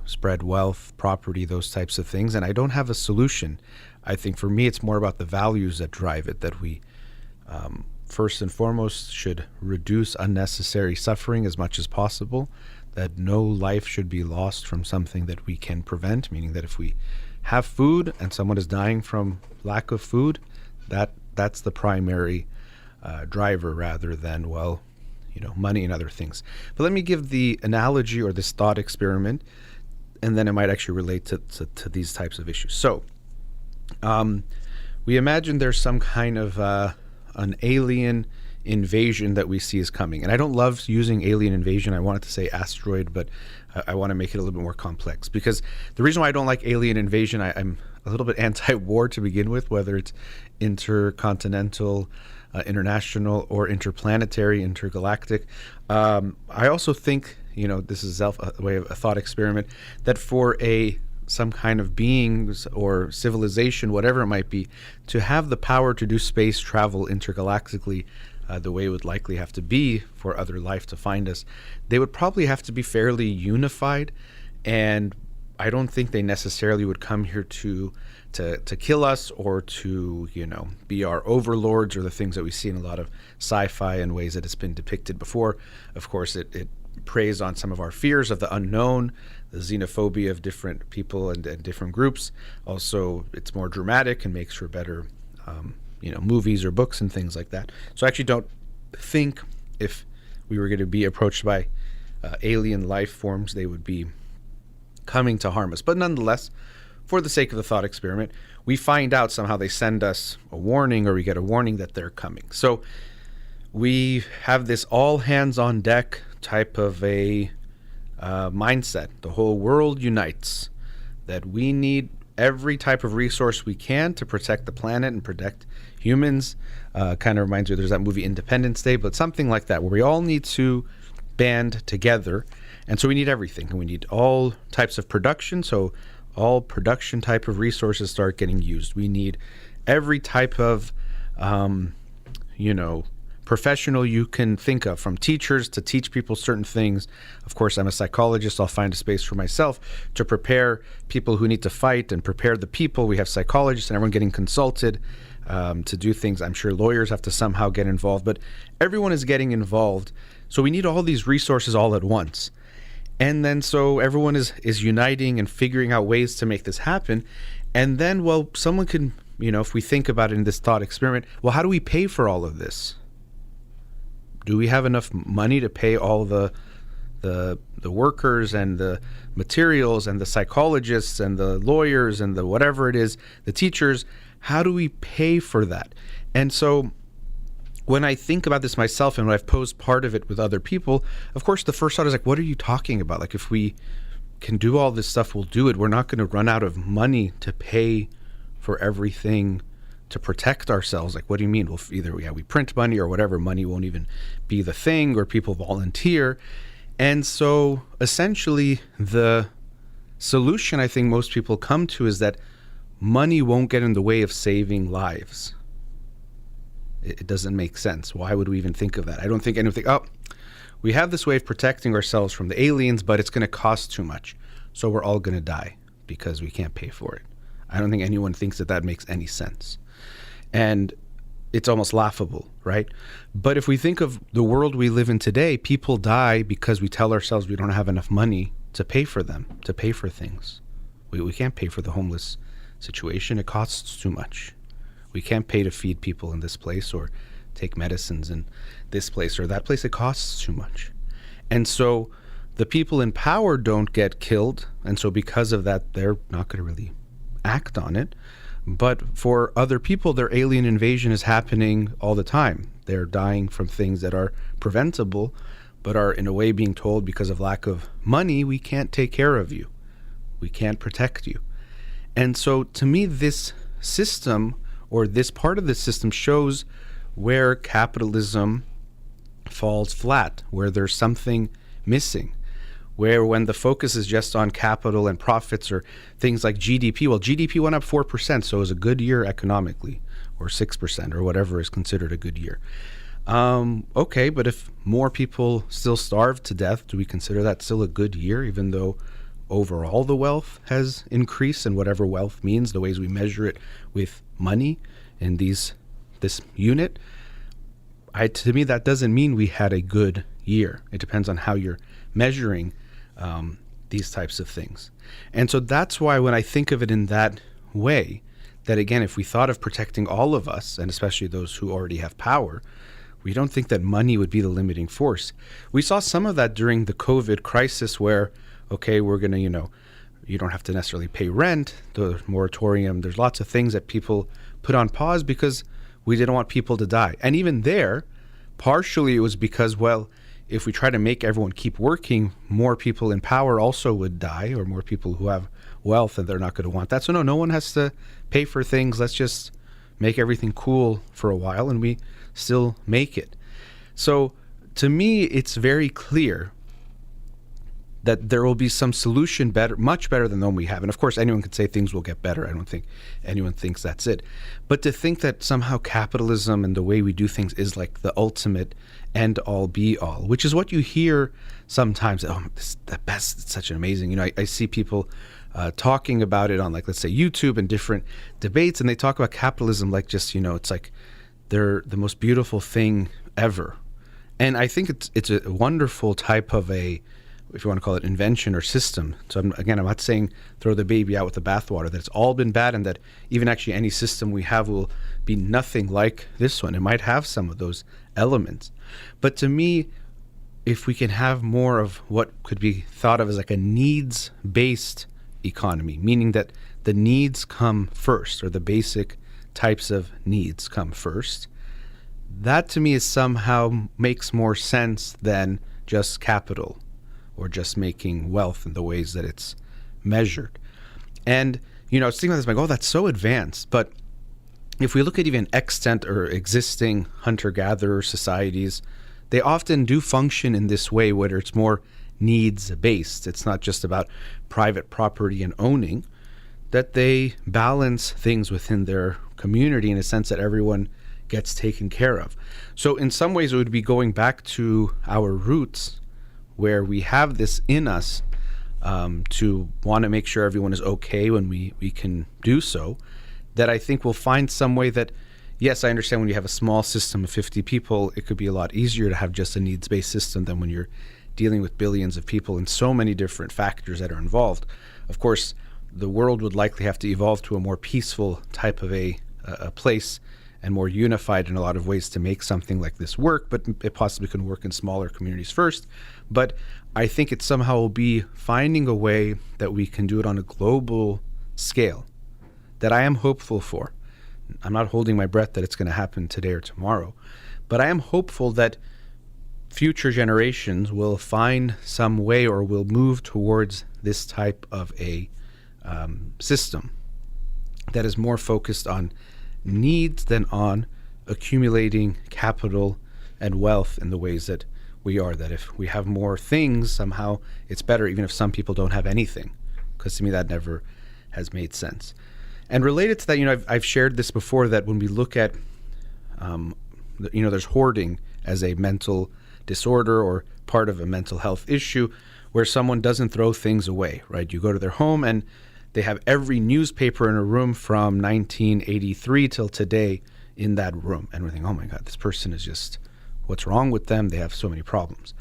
spread wealth, property, those types of things. And I don't have a solution. I think for me, it's more about the values that drive it, that we first and foremost should reduce unnecessary suffering as much as possible, that no life should be lost from something that we can prevent, meaning that if we have food and someone is dying from lack of food, that's the primary driver, rather than, money and other things. But let me give the analogy or this thought experiment, and then it might actually relate to these types of issues. So we imagine there's some kind of an alien invasion that we see is coming. And I don't love using alien invasion. I wanted to say asteroid, but I want to make it a little bit more complex, because the reason why I don't like alien invasion, I'm a little bit anti-war to begin with, whether it's intercontinental, international, or interplanetary, intergalactic. I also think, this is a way of a thought experiment, that for some kind of beings or civilization, whatever it might be, to have the power to do space travel intergalactically, the way it would likely have to be for other life to find us, they would probably have to be fairly unified. And I don't think they necessarily would come here to kill us, or to, be our overlords, or the things that we see in a lot of sci-fi and ways that it's been depicted before. Of course, it preys on some of our fears of the unknown, the xenophobia of different people and different groups. Also, it's more dramatic and makes for better movies or books and things like that. So I actually don't think if we were going to be approached by alien life forms, they would be coming to harm us. But nonetheless, for the sake of the thought experiment, we find out somehow they send us a warning, or we get a warning that they're coming. So we have this all hands on deck type of a mindset. The whole world unites that we need every type of resource we can to protect the planet and protect humans. Kind of reminds me, there's that movie Independence Day, but something like that, where we all need to band together. And so we need everything. And we need all types of production. So all production type of resources start getting used. We need every type of, professional you can think of, from teachers to teach people certain things. Of course, I'm a psychologist. I'll find a space for myself to prepare people who need to fight and prepare the people. We have psychologists and everyone getting consulted to do things. I'm sure lawyers have to somehow get involved, but everyone is getting involved. So we need all these resources all at once. And then so everyone is uniting and figuring out ways to make this happen. And then, well, someone can, if we think about it in this thought experiment, well, how do we pay for all of this? Do we have enough money to pay all the workers and the materials and the psychologists and the lawyers and the whatever it is, the teachers? How do we pay for that? And so when I think about this myself and when I've posed part of it with other people, of course, the first thought is like, what are you talking about? Like, if we can do all this stuff, we'll do it. We're not going to run out of money to pay for everything to protect ourselves. Like, what do you mean? Well, either we print money or whatever, money won't even be the thing, or people volunteer. And so essentially the solution I think most people come to is that money won't get in the way of saving lives. It doesn't make sense. Why would we even think of that? I don't think anyone think, we have this way of protecting ourselves from the aliens, but it's going to cost too much. So we're all going to die because we can't pay for it. I don't think anyone thinks that makes any sense. And it's almost laughable, right? But if we think of the world we live in today, people die because we tell ourselves we don't have enough money to pay for them, to pay for things. We can't pay for the homeless situation. It costs too much. We can't pay to feed people in this place or take medicines in this place or that place. It costs too much. And so the people in power don't get killed. And so because of that, they're not going to really act on it. But for other people, their alien invasion is happening all the time. They're dying from things that are preventable, but are in a way being told, because of lack of money, we can't take care of you. We can't protect you. And so to me, this system, or this part of the system, shows where capitalism falls flat, where there's something missing. Where when the focus is just on capital and profits or things like GDP, well, GDP went up 4%, so it was a good year economically, or 6%, or whatever is considered a good year. Okay, but if more people still starve to death, do we consider that still a good year, even though overall the wealth has increased? And whatever wealth means, the ways we measure it with money in this unit, to me, that doesn't mean we had a good year. It depends on how you're measuring these types of things. And so that's why when I think of it in that way, that again, if we thought of protecting all of us, and especially those who already have power, we don't think that money would be the limiting force. We saw some of that during the COVID crisis where, okay, we're going to, you don't have to necessarily pay rent, the moratorium, there's lots of things that people put on pause because we didn't want people to die. And even there, partially it was because, well, if we try to make everyone keep working, more people in power also would die, or more people who have wealth, and they're not going to want that. So no one has to pay for things. Let's just make everything cool for a while, and we still make it. So to me, it's very clear that there will be some solution better, much better than the one we have. And of course, anyone could say things will get better. I don't think anyone thinks that's it. But to think that somehow capitalism and the way we do things is like the ultimate end all be all, which is what you hear sometimes. Oh, this is the best. It's such an amazing, I see people talking about it on, like, let's say YouTube and different debates. And they talk about capitalism like just, it's like they're the most beautiful thing ever. And I think it's a wonderful type of a if you want to call it invention or system. So I'm not saying throw the baby out with the bathwater, that it's all been bad and that even actually any system we have will be nothing like this one. It might have some of those elements. But to me, if we can have more of what could be thought of as like a needs-based economy, meaning that the needs come first, or the basic types of needs come first, that to me is somehow makes more sense than just capital or just making wealth in the ways that it's measured. And, I was thinking about this, like, oh, that's so advanced. But if we look at even extant or existing hunter-gatherer societies, they often do function in this way, where it's more needs-based. It's not just about private property and owning, that they balance things within their community in a sense that everyone gets taken care of. So in some ways, it would be going back to our roots, where we have this in us to want to make sure everyone is okay when we can do so, that I think we'll find some way that, yes, I understand when you have a small system of 50 people, it could be a lot easier to have just a needs-based system than when you're dealing with billions of people and so many different factors that are involved. Of course, the world would likely have to evolve to a more peaceful type of a place and more unified in a lot of ways to make something like this work, but it possibly can work in smaller communities first. But I think it somehow will be finding a way that we can do it on a global scale that I am hopeful for. I'm not holding my breath that it's going to happen today or tomorrow, but I am hopeful that future generations will find some way or will move towards this type of a system that is more focused on needs than on accumulating capital and wealth in the ways that we are. That if we have more things, somehow it's better, even if some people don't have anything, because to me that never has made sense. And related to that, I've shared this before, that when we look at, there's hoarding as a mental disorder or part of a mental health issue, where someone doesn't throw things away, right? You go to their home and they have every newspaper in a room from 1983 till today in that room. And we're thinking, oh my God, this person is just, what's wrong with them? They have so many problems.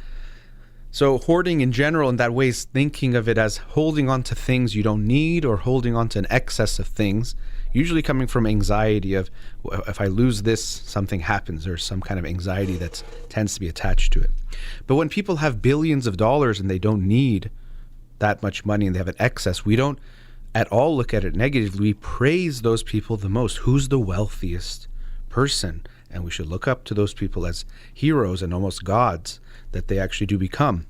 So hoarding in general in that way is thinking of it as holding on to things you don't need, or holding on to an excess of things, usually coming from anxiety of, if I lose this, something happens. There's some kind of anxiety that tends to be attached to it. But when people have billions of dollars and they don't need that much money and they have an excess, we don't at all look at it negatively. We praise those people the most. Who's the wealthiest person? And we should look up to those people as heroes and almost gods that they actually do become.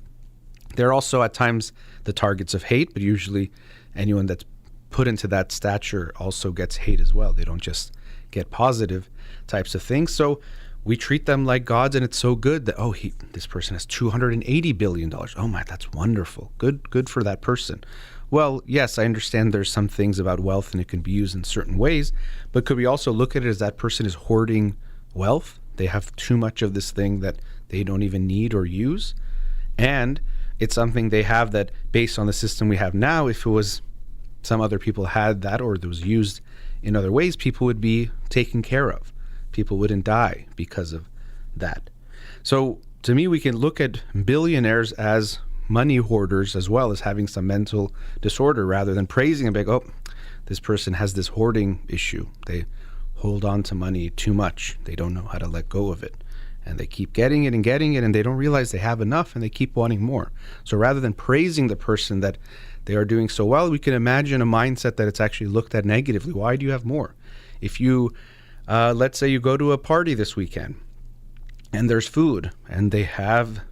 They're also at times the targets of hate, but usually anyone that's put into that stature also gets hate as well. They don't just get positive types of things. So we treat them like gods, and it's so good that, this person has $280 billion. Oh my, that's wonderful. Good for that person. Well, yes, I understand there's some things about wealth and it can be used in certain ways, but could we also look at it as that person is hoarding wealth? They have too much of this thing that they don't even need or use. And it's something they have that, based on the system we have now, if it was some other people had that, or it was used in other ways, people would be taken care of. People wouldn't die because of that. So to me, we can look at billionaires as money hoarders as well as having some mental disorder, rather than praising them, like, this person has this hoarding issue. They hold on to money too much. They don't know how to let go of it. And they keep getting it, and they don't realize they have enough, and they keep wanting more. So rather than praising the person that they are doing so well, we can imagine a mindset that it's actually looked at negatively. Why do you have more? If you, let's say you go to a party this weekend and there's food, and they have,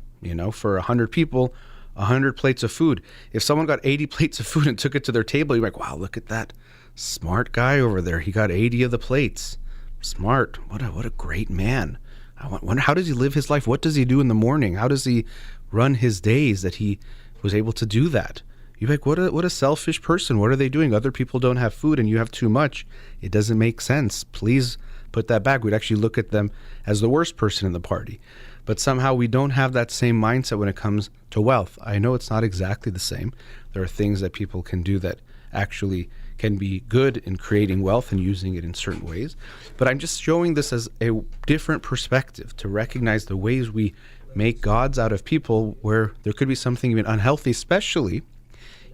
for 100 people, 100 plates of food. If someone got 80 plates of food and took it to their table, you're like, wow, look at that smart guy over there. He got 80 of the plates. Smart. What a great man. I wonder, how does he live his life? What does he do in the morning? How does he run his days that he was able to do that? You're like, what a selfish person. What are they doing? Other people don't have food and you have too much. It doesn't make sense. Please put that back. We'd actually look at them as the worst person in the party. But somehow we don't have that same mindset when it comes to wealth. I know it's not exactly the same. There are things that people can do that actually can be good in creating wealth and using it in certain ways. But I'm just showing this as a different perspective to recognize the ways we make gods out of people where there could be something even unhealthy, especially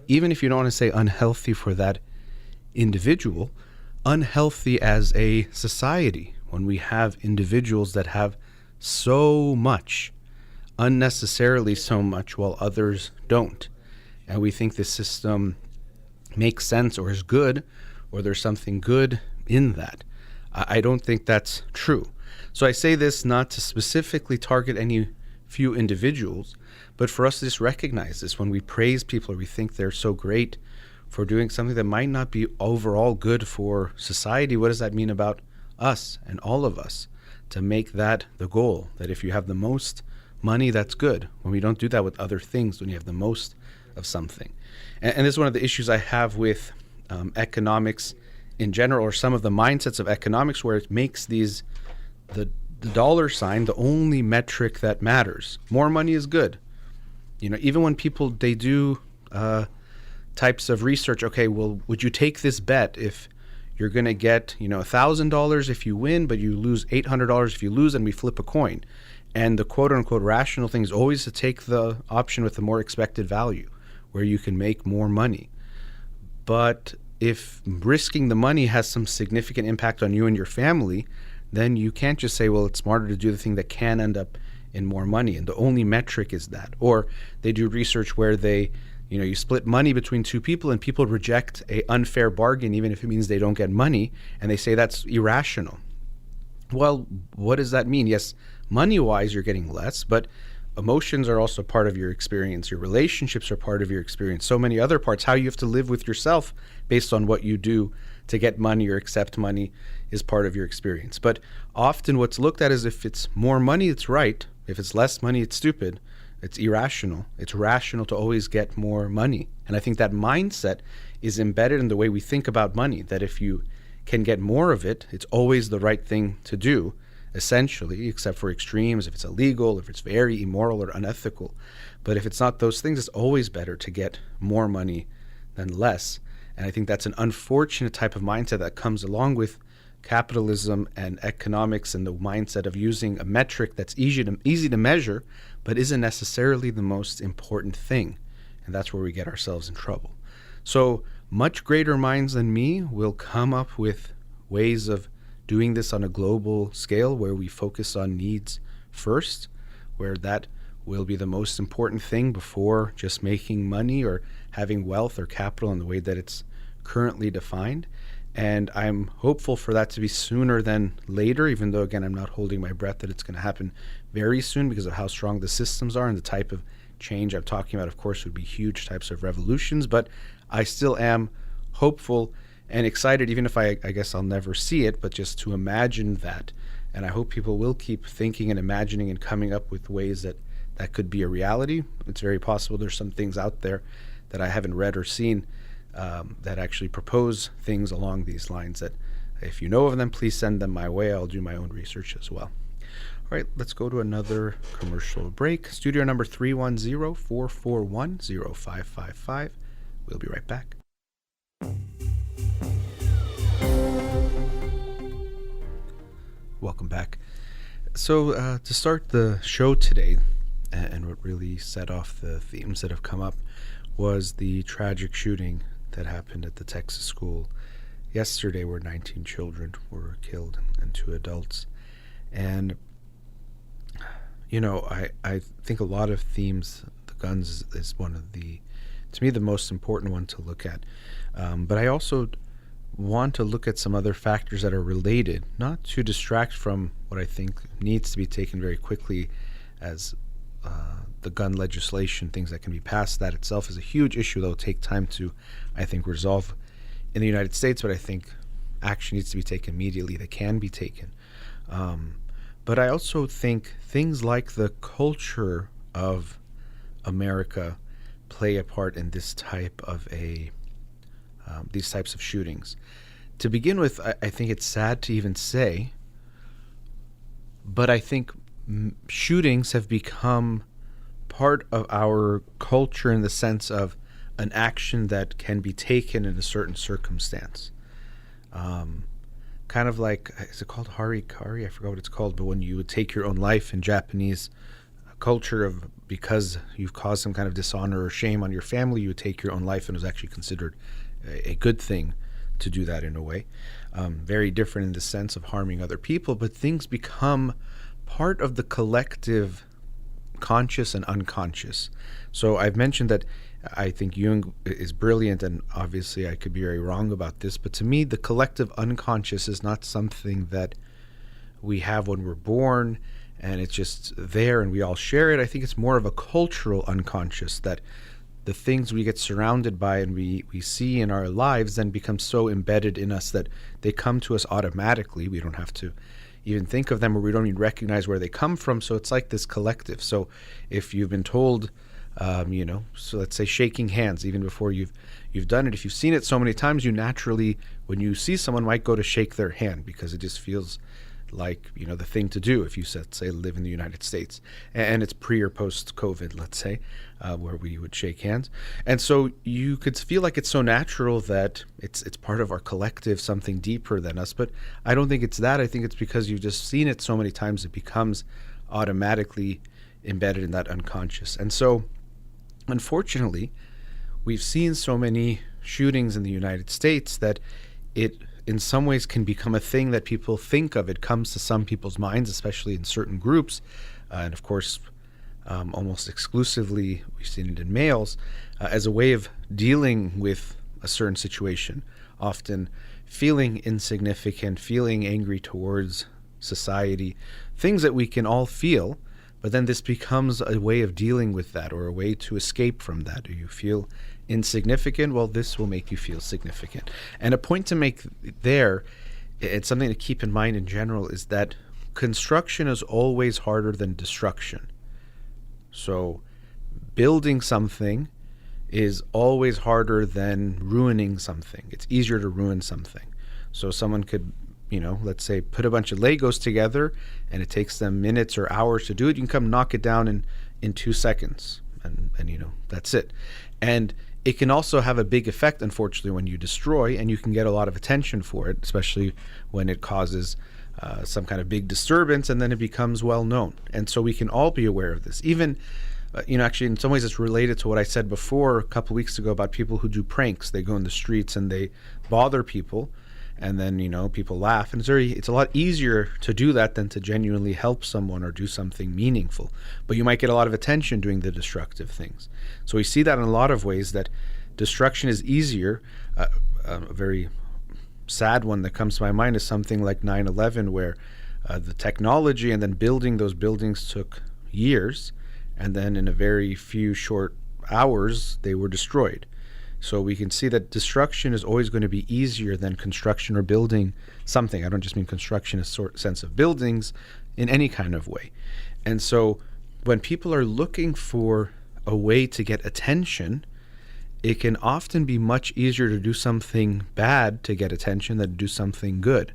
even if you don't want to say unhealthy for that individual, unhealthy as a society when we have individuals that have so much, unnecessarily so much, while others don't. And we think this system makes sense or is good, or there's something good in that. I don't think that's true. So I say this not to specifically target any few individuals, but for us to just recognize this when we praise people or we think they're so great for doing something that might not be overall good for society. What does that mean about us and all of us to make that the goal? That if you have the most money, that's good. When we don't do that with other things, when you have the most of something. And this is one of the issues I have with economics in general, or some of the mindsets of economics, where it makes the dollar sign the only metric that matters. More money is good. Even when people, they do types of research, okay, well, would you take this bet if you're going to get, $1,000 if you win, but you lose $800 if you lose, and we flip a coin? And the quote unquote rational thing is always to take the option with the more expected value, where you can make more money. But if risking the money has some significant impact on you and your family, then you can't just say, well, it's smarter to do the thing that can end up in more money, and the only metric is that. Or they do research where they, you split money between two people and people reject a unfair bargain even if it means they don't get money, and they say that's irrational. Well, what does that mean? Yes, money-wise you're getting less, but emotions are also part of your experience. Your relationships are part of your experience. So many other parts, how you have to live with yourself based on what you do to get money or accept money, is part of your experience. But often what's looked at is if it's more money, it's right. If it's less money, it's stupid. It's irrational. It's rational to always get more money. And I think that mindset is embedded in the way we think about money, that if you can get more of it, it's always the right thing to do, essentially, except for extremes, if it's illegal, if it's very immoral or unethical. But if it's not those things, it's always better to get more money than less. And I think that's an unfortunate type of mindset that comes along with capitalism and economics, and the mindset of using a metric that's easy to measure, but isn't necessarily the most important thing. And that's where we get ourselves in trouble. So much greater minds than me will come up with ways of doing this on a global scale, where we focus on needs first, where that will be the most important thing before just making money or having wealth or capital in the way that it's currently defined. And I'm hopeful for that to be sooner than later, even though, again, I'm not holding my breath that it's going to happen very soon because of how strong the systems are, and the type of change I'm talking about, of course, would be huge types of revolutions. But I still am hopeful and excited, even if I guess I'll never see it, but just to imagine that. And I hope people will keep thinking and imagining and coming up with ways that could be a reality. It's very possible there's some things out there that I haven't read or seen that actually propose things along these lines, that if you know of them, please send them my way. I'll do my own research as well. All right, let's go to another commercial break. Studio number 310-441-0555. We'll be right back. Welcome back. So to start the show today, and what really set off the themes that have come up, was the tragic shooting that happened at the Texas school yesterday, where 19 children were killed and 2 adults. And, I think a lot of themes, the guns is one of the, to me, the most important one to look at. But I also want to look at some other factors that are related, not to distract from what I think needs to be taken very quickly as the gun legislation, things that can be passed. That itself is a huge issue that will take time to, I think, resolve in the United States, but I think action needs to be taken immediately that can be taken. But I also think things like the culture of America play a part in this type of these types of shootings. To begin with, I think it's sad to even say, but I think shootings have become part of our culture in the sense of an action that can be taken in a certain circumstance. Kind of like, is it called harikari? I forgot what it's called, but when you would take your own life in Japanese culture of, because you've caused some kind of dishonor or shame on your family, you would take your own life, and it was actually considered a good thing to do that in a way. Very different in the sense of harming other people, but things become part of the collective conscious and unconscious. So I've mentioned that I think Jung is brilliant, and obviously I could be very wrong about this, but to me, the collective unconscious is not something that we have when we're born and it's just there and we all share it. I think it's more of a cultural unconscious, that the things we get surrounded by and we see in our lives then become so embedded in us that they come to us automatically. We don't have to even think of them, or we don't even recognize where they come from. So it's like this collective. So if you've been told, so let's say shaking hands, even before you've done it, if you've seen it so many times, you naturally, when you see someone, might go to shake their hand because it just feels like, the thing to do if you say live in the United States, and it's pre or post COVID, let's say, where we would shake hands. And so you could feel like it's so natural that it's part of our collective, something deeper than us. But I don't think it's that. I think it's because you've just seen it so many times, it becomes automatically embedded in that unconscious. And so unfortunately, we've seen so many shootings in the United States that it in some ways can become a thing that people think of. It comes to some people's minds, especially in certain groups. And of course, almost exclusively, we've seen it in males, as a way of dealing with a certain situation, often feeling insignificant, feeling angry towards society, things that we can all feel. But then this becomes a way of dealing with that, or a way to escape from that. Do you feel insignificant? Well, this will make you feel significant. And a point to make there, it's something to keep in mind in general, is that construction is always harder than destruction. So building something is always harder than ruining something. It's easier to ruin something. So someone could, let's say, put a bunch of Legos together and it takes them minutes or hours to do it. You can come knock it down in 2 seconds and that's it. And it can also have a big effect, unfortunately, when you destroy, and you can get a lot of attention for it, especially when it causes some kind of big disturbance, and then it becomes well known. And so we can all be aware of this. Even, actually, in some ways it's related to what I said before a couple weeks ago about people who do pranks. They go in the streets and they bother people, and then, people laugh. And it's a lot easier to do that than to genuinely help someone or do something meaningful. But you might get a lot of attention doing the destructive things. So we see that in a lot of ways, that destruction is easier. A very sad one that comes to my mind is something like 9/11, where the technology and then building those buildings took years, and then in a very few short hours, they were destroyed. So we can see that destruction is always going to be easier than construction or building something. I don't just mean construction in a sense of buildings, in any kind of way. And so when people are looking for a way to get attention, it can often be much easier to do something bad to get attention than to do something good.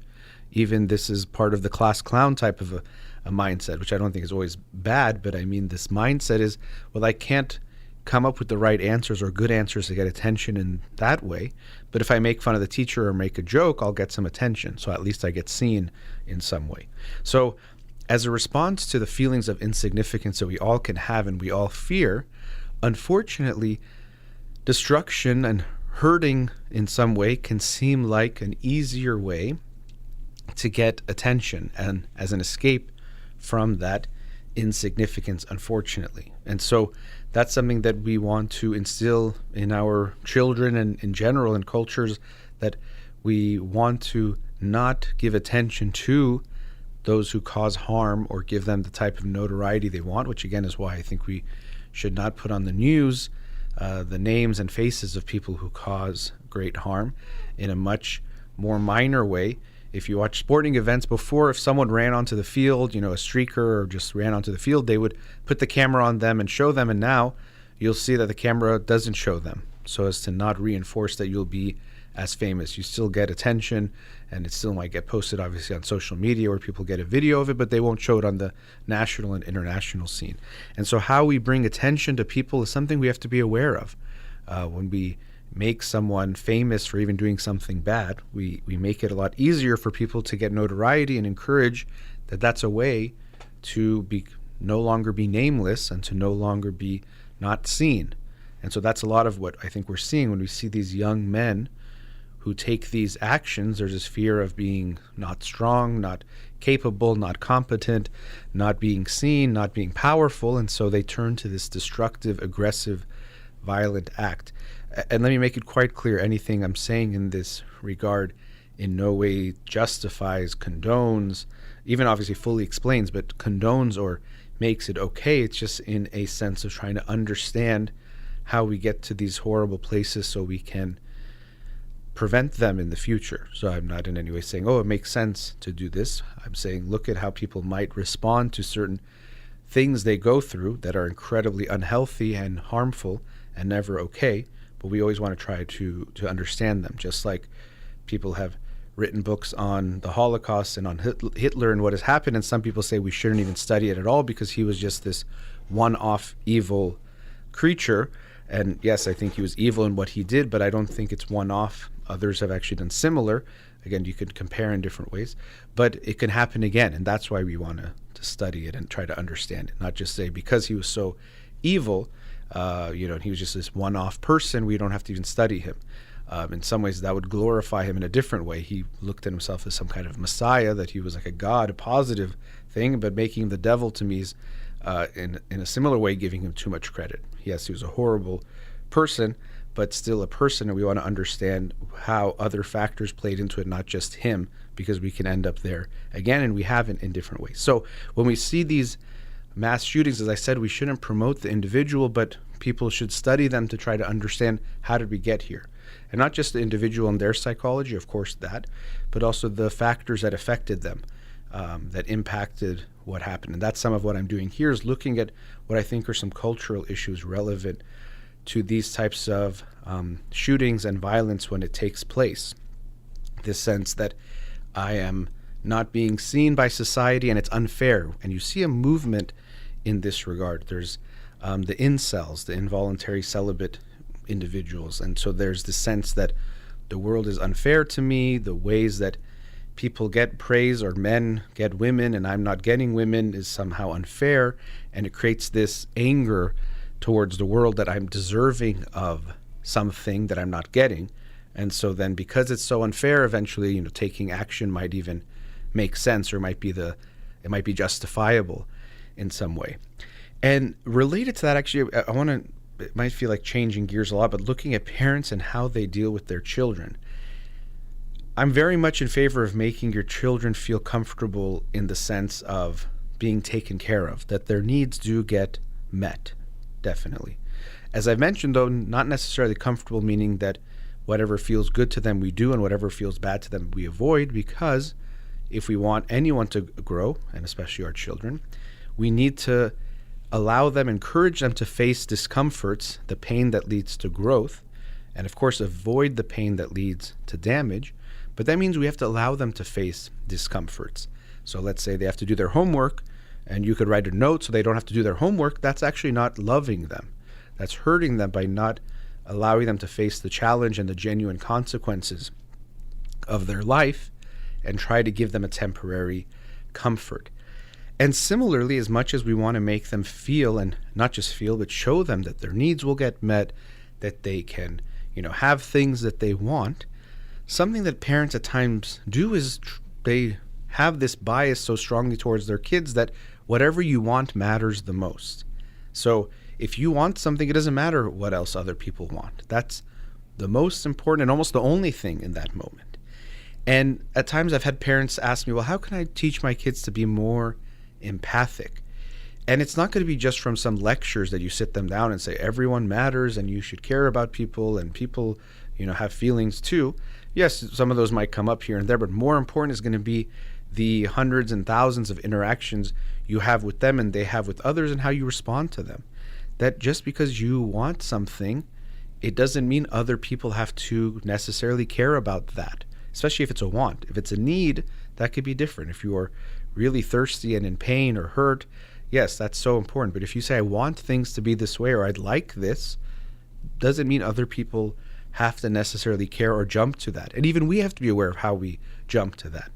Even this is part of the class clown type of a mindset, which I don't think is always bad, but I mean this mindset is, well, I can't come up with the right answers or good answers to get attention in that way. But if I make fun of the teacher or make a joke, I'll get some attention. So at least I get seen in some way. So as a response to the feelings of insignificance that we all can have and we all fear, unfortunately, destruction and hurting in some way can seem like an easier way to get attention and as an escape from that insignificance, unfortunately. And so that's something that we want to instill in our children and in general in cultures, that we want to not give attention to those who cause harm or give them the type of notoriety they want, which again is why I think we should not put on the news the names and faces of people who cause great harm. In a much more minor way, if you watch sporting events before, if someone ran onto the field, a streaker or just ran onto the field, they would put the camera on them and show them. And now you'll see that the camera doesn't show them, so as to not reinforce that you'll be as famous. You still get attention, and it still might get posted, obviously, on social media where people get a video of it, but they won't show it on the national and international scene. And so how we bring attention to people is something we have to be aware of. When we make someone famous for even doing something bad, we make it a lot easier for people to get notoriety and encourage that that's a way to be no longer be nameless and to no longer be not seen. And so that's a lot of what I think we're seeing when we see these young men who take these actions. There's this fear of being not strong, not capable, not competent, not being seen, not being powerful. And so they turn to this destructive, aggressive, violent act. And let me make it quite clear, anything I'm saying in this regard in no way justifies, condones, even obviously fully explains, but condones or makes it okay. It's just in a sense of trying to understand how we get to these horrible places so we can prevent them in the future. So I'm not in any way saying, oh, it makes sense to do this. I'm saying, look at how people might respond to certain things they go through that are incredibly unhealthy and harmful and never okay. But we always want to try to understand them, just like people have written books on the Holocaust and on Hitler and what has happened. And some people say we shouldn't even study it at all because he was just this one-off evil creature. And yes, I think he was evil in what he did, but I don't think it's one-off. Others have actually done similar. Again, you could compare in different ways, but it can happen again. And that's why we want to study it and try to understand it, not just say because he was so evil, he was just this one-off person, we don't have to even study him. In some ways, that would glorify him in a different way. He looked at himself as some kind of messiah, that he was like a god, a positive thing, but making him the devil to me is, in a similar way, giving him too much credit. Yes, he was a horrible person, but still a person, and we want to understand how other factors played into it, not just him, because we can end up there again, and we have in different ways. So when we see these mass shootings, as I said, we shouldn't promote the individual, but people should study them to try to understand how did we get here. And not just the individual and their psychology, of course, that, but also the factors that affected them, that impacted what happened. And that's some of what I'm doing here, is looking at what I think are some cultural issues relevant to these types of shootings and violence when it takes place. This sense that I am not being seen by society and it's unfair. And you see a movement in this regard. There's the incels, the involuntary celibate individuals. And so there's the sense that the world is unfair to me, the ways that people get praise or men get women and I'm not getting women is somehow unfair, and it creates this anger towards the world that I'm deserving of something that I'm not getting. And so then because it's so unfair, eventually, taking action might even make sense, or it might be justifiable in some way. And related to that, actually, it might feel like changing gears a lot, but looking at parents and how they deal with their children. I'm very much in favor of making your children feel comfortable in the sense of being taken care of, that their needs do get met, definitely. As I've mentioned, though, not necessarily comfortable, meaning that whatever feels good to them we do and whatever feels bad to them we avoid, because if we want anyone to grow, and especially our children, we need to allow them, encourage them to face discomforts, the pain that leads to growth, and of course avoid the pain that leads to damage. But that means we have to allow them to face discomforts. So let's say they have to do their homework, and you could write a note so they don't have to do their homework. That's actually not loving them. That's hurting them by not allowing them to face the challenge and the genuine consequences of their life and try to give them a temporary comfort. And similarly, as much as we want to make them feel, and not just feel, but show them that their needs will get met, that they can, have things that they want, something that parents at times do is they have this bias so strongly towards their kids that whatever you want matters the most. So if you want something, it doesn't matter what else other people want. That's the most important and almost the only thing in that moment. And at times I've had parents ask me, well, how can I teach my kids to be more empathic? And it's not going to be just from some lectures that you sit them down and say everyone matters and you should care about people and people, have feelings too. Yes, some of those might come up here and there, but more important is going to be the hundreds and thousands of interactions you have with them and they have with others and how you respond to them. That just because you want something, it doesn't mean other people have to necessarily care about that, especially if it's a want. If it's a need, that could be different. If you are really thirsty and in pain or hurt, yes, that's so important. But if you say, I want things to be this way or I'd like this, doesn't mean other people have to necessarily care or jump to that. And even we have to be aware of how we jump to that.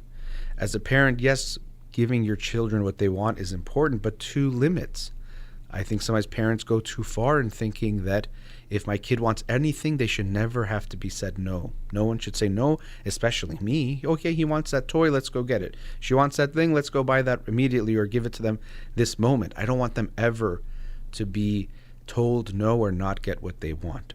As a parent, yes, giving your children what they want is important, but to limits. I think sometimes parents go too far in thinking that if my kid wants anything, they should never have to be said no. No one should say no, especially me. Okay, he wants that toy, let's go get it. She wants that thing, let's go buy that immediately or give it to them this moment. I don't want them ever to be told no or not get what they want.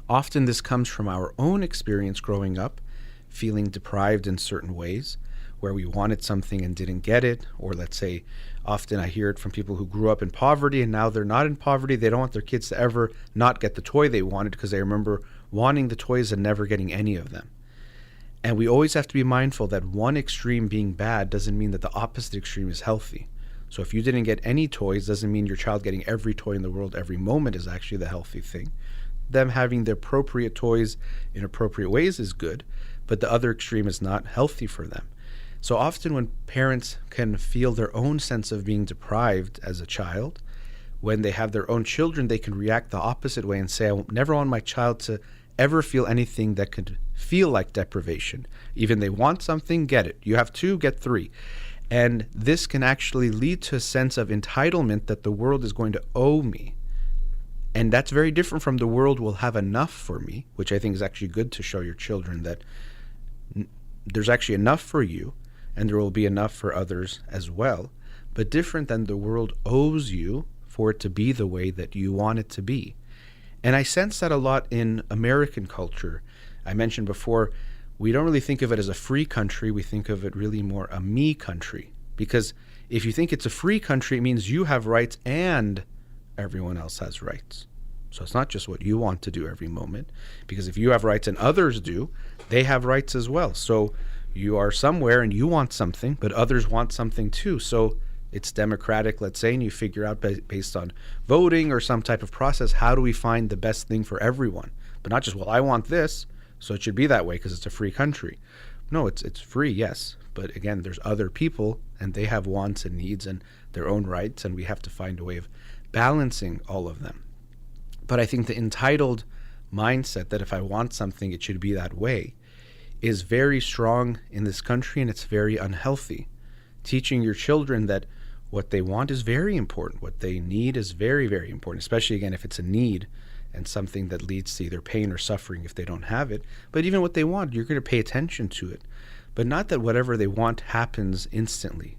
Often this comes from our own experience growing up, feeling deprived in certain ways, where we wanted something and didn't get it. Or let's say, often I hear it from people who grew up in poverty and now they're not in poverty. They don't want their kids to ever not get the toy they wanted because they remember wanting the toys and never getting any of them. And we always have to be mindful that one extreme being bad doesn't mean that the opposite extreme is healthy. So if you didn't get any toys doesn't mean your child getting every toy in the world every moment is actually the healthy thing. Them having the appropriate toys in appropriate ways is good, but the other extreme is not healthy for them. So often when parents can feel their own sense of being deprived as a child, when they have their own children, they can react the opposite way and say, I never want my child to ever feel anything that could feel like deprivation. Even they want something, get it. You have 2, get 3. And this can actually lead to a sense of entitlement that the world is going to owe me. And that's very different from the world will have enough for me, which I think is actually good to show your children that there's actually enough for you and there will be enough for others as well, but different than the world owes you for it to be the way that you want it to be. And I sense that a lot in American culture. I mentioned before, we don't really think of it as a free country. We think of it really more a me country. Because if you think it's a free country, it means you have rights and everyone else has rights. So it's not just what you want to do every moment. Because if you have rights and others do, they have rights as well. So you are somewhere and you want something, but others want something too. So it's democratic, let's say, and you figure out based on voting or some type of process, how do we find the best thing for everyone? But not just, well, I want this, so it should be that way because it's a free country. No, it's free, yes. But again, there's other people and they have wants and needs and their own rights, and we have to find a way of balancing all of them. But I think the entitled mindset that if I want something, it should be that way is very strong in this country, and it's very unhealthy. Teaching your children that what they want is very important. What they need is very, very important, especially, again, if it's a need and something that leads to either pain or suffering if they don't have it. But even what they want, you're going to pay attention to it. But not that whatever they want happens instantly.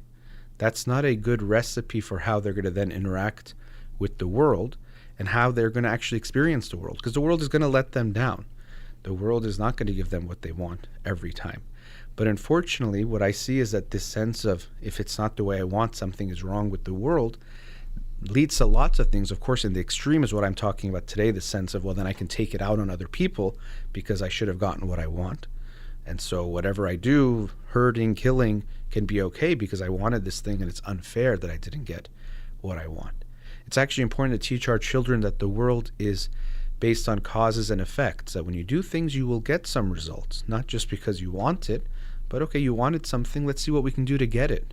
That's not a good recipe for how they're going to then interact with the world and how they're going to actually experience the world, because the world is going to let them down. The world is not going to give them what they want every time. But unfortunately, what I see is that this sense of if it's not the way I want, something is wrong with the world, leads to lots of things. Of course, in the extreme is what I'm talking about today, the sense of, well, then I can take it out on other people because I should have gotten what I want. And so whatever I do, hurting, killing, can be okay because I wanted this thing and it's unfair that I didn't get what I want. It's actually important to teach our children that the world is based on causes and effects, that when you do things, you will get some results, not just because you want it, but okay, you wanted something, let's see what we can do to get it.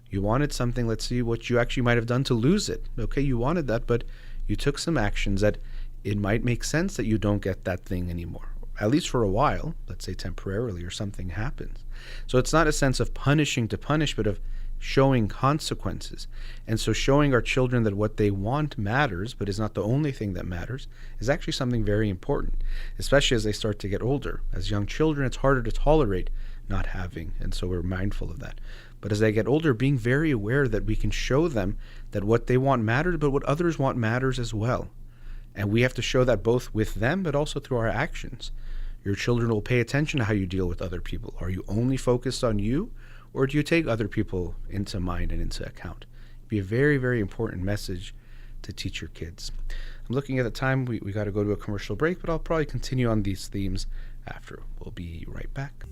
You wanted something, let's see what you actually might have done to lose it. Okay, you wanted that, but you took some actions that it might make sense that you don't get that thing anymore, at least for a while, let's say temporarily, or something happens. So it's not a sense of punishing to punish, but of showing consequences. And so showing our children that what they want matters, but is not the only thing that matters, is actually something very important, especially as they start to get older. As young children, it's harder to tolerate not having, and so we're mindful of that. But as they get older, being very aware that we can show them that what they want matters, but what others want matters as well. And we have to show that both with them, but also through our actions. Your children will pay attention to how you deal with other people. Are you only focused on you, or do you take other people into mind and into account? It'd be a very, very important message to teach your kids. I'm looking at the time. We got to go to a commercial break, but I'll probably continue on these themes after. We'll be right back.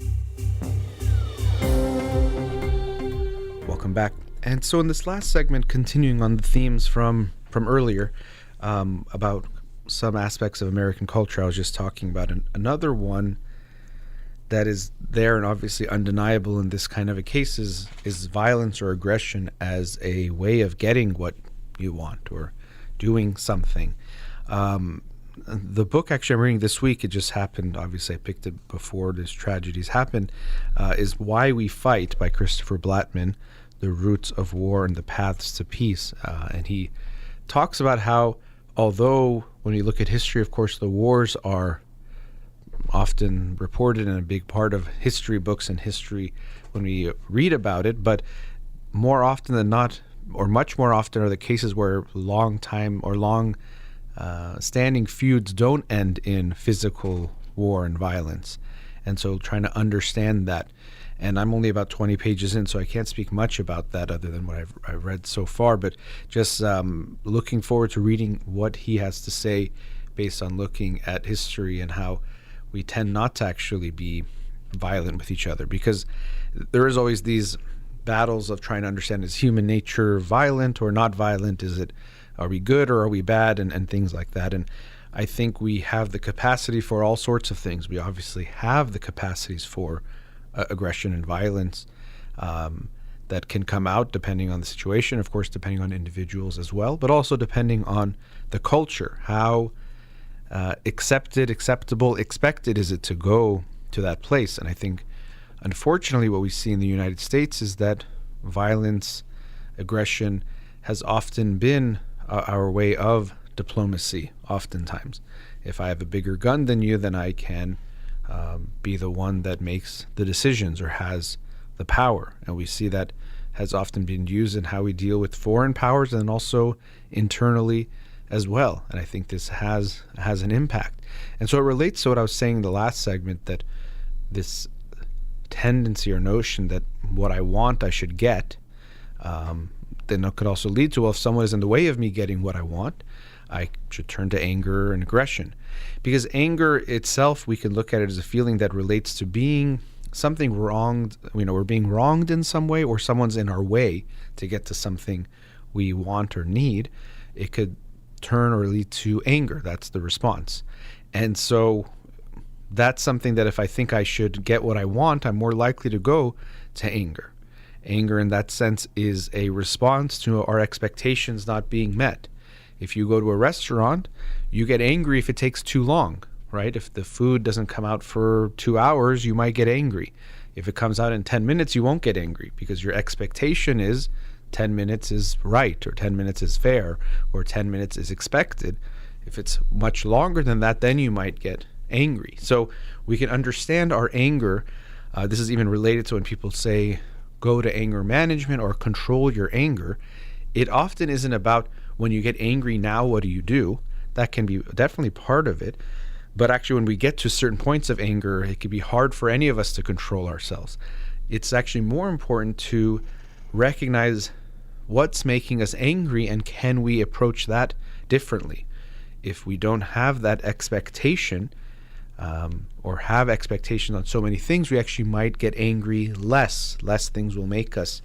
Welcome back. And so in this last segment, continuing on the themes from earlier about some aspects of American culture, I was just talking about another one that is there and obviously undeniable in this kind of a case is violence or aggression as a way of getting what you want or doing something. the book actually I'm reading this week, it just happened, obviously I picked it before this tragedies happened, is Why We Fight by Christopher Blattman, The Roots of War and the Paths to Peace. And he talks about how, although when you look at history, of course, the wars are often reported in a big part of history books and history when we read about it, but more often than not, or much more often, are the cases where long standing feuds don't end in physical war and violence. And so trying to understand that. And I'm only about 20 pages in, so I can't speak much about that other than what I've read so far, but just looking forward to reading what he has to say based on looking at history and how we tend not to actually be violent with each other, because there is always these battles of trying to understand, is human nature violent or not violent? Are we good or are we bad, and things like that. And I think we have the capacity for all sorts of things. We obviously have the capacities for aggression and violence that can come out depending on the situation, of course, depending on individuals as well, but also depending on the culture. How acceptable, expected is it to go to that place? And I think, unfortunately, what we see in the United States is that violence, aggression has often been our way of diplomacy, oftentimes. If I have a bigger gun than you, then I can be the one that makes the decisions or has the power. And we see that has often been used in how we deal with foreign powers and also internally as well. And I think this has an impact. And so it relates to what I was saying in the last segment, that this tendency or notion that what I want I should get, then it could also lead to, well, if someone is in the way of me getting what I want, I should turn to anger and aggression. Because anger itself, we can look at it as a feeling that relates to being something wronged. We're being wronged in some way, or someone's in our way to get to something we want or need. It could turn or lead to anger. That's the response. And so that's something that if I think I should get what I want, I'm more likely to go to anger. Anger in that sense is a response to our expectations not being met. If you go to a restaurant, you get angry if it takes too long, right? If the food doesn't come out for 2 hours, you might get angry. If it comes out in 10 minutes, you won't get angry, because your expectation is 10 minutes is right, or 10 minutes is fair, or 10 minutes is expected. If it's much longer than that, then you might get angry. So we can understand our anger. This is even related to when people say, go to anger management or control your anger. It often isn't about, when you get angry now, what do you do? That can be definitely part of it. But actually, when we get to certain points of anger, it can be hard for any of us to control ourselves. It's actually more important to recognize what's making us angry, and can we approach that differently. If we don't have that expectation, or have expectations on so many things, we actually might get angry less. Less things will make us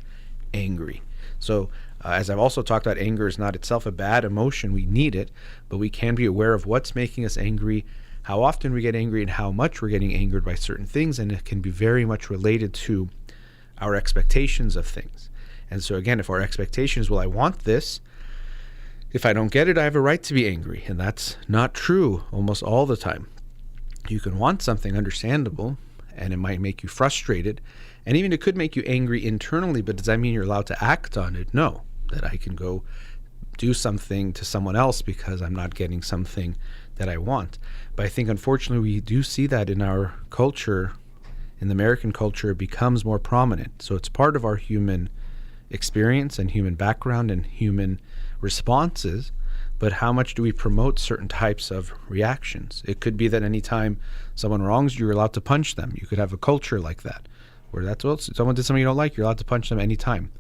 angry. So as I've also talked about, anger is not itself a bad emotion. We need it, but we can be aware of what's making us angry, how often we get angry, and how much we're getting angered by certain things. And it can be very much related to our expectations of things. And so again, if our expectation is, well, I want this, if I don't get it, I have a right to be angry. And that's not true almost all the time. You can want something, understandable, and it might make you frustrated. And even it could make you angry internally, but does that mean you're allowed to act on it? No. That I can go do something to someone else because I'm not getting something that I want. But I think, unfortunately, we do see that in our culture, in the American culture, it becomes more prominent. So it's part of our human experience and human background and human responses. But how much do we promote certain types of reactions? It could be that anytime someone wrongs you, you're allowed to punch them. You could have a culture like that, where that's, well, someone did something you don't like, you're allowed to punch them anytime.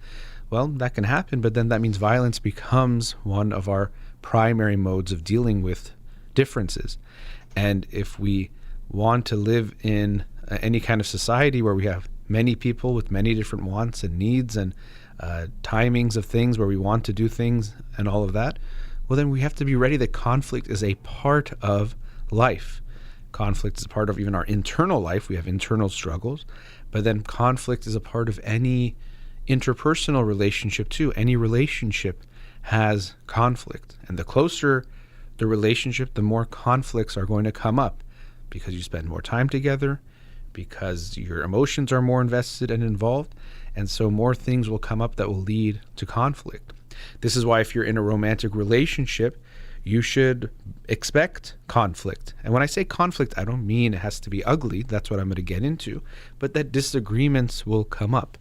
Well, that can happen, but then that means violence becomes one of our primary modes of dealing with differences. And if we want to live in any kind of society where we have many people with many different wants and needs and timings of things, where we want to do things and all of that, well, then we have to be ready that conflict is a part of life. Conflict is a part of even our internal life. We have internal struggles, but then conflict is a part of any interpersonal relationship too. Any relationship has conflict. And the closer the relationship, the more conflicts are going to come up because you spend more time together, because your emotions are more invested and involved, and so more things will come up that will lead to conflict. This is why if you're in a romantic relationship, you should expect conflict. And when I say conflict, I don't mean it has to be ugly. That's what I'm going to get into. But that disagreements will come up.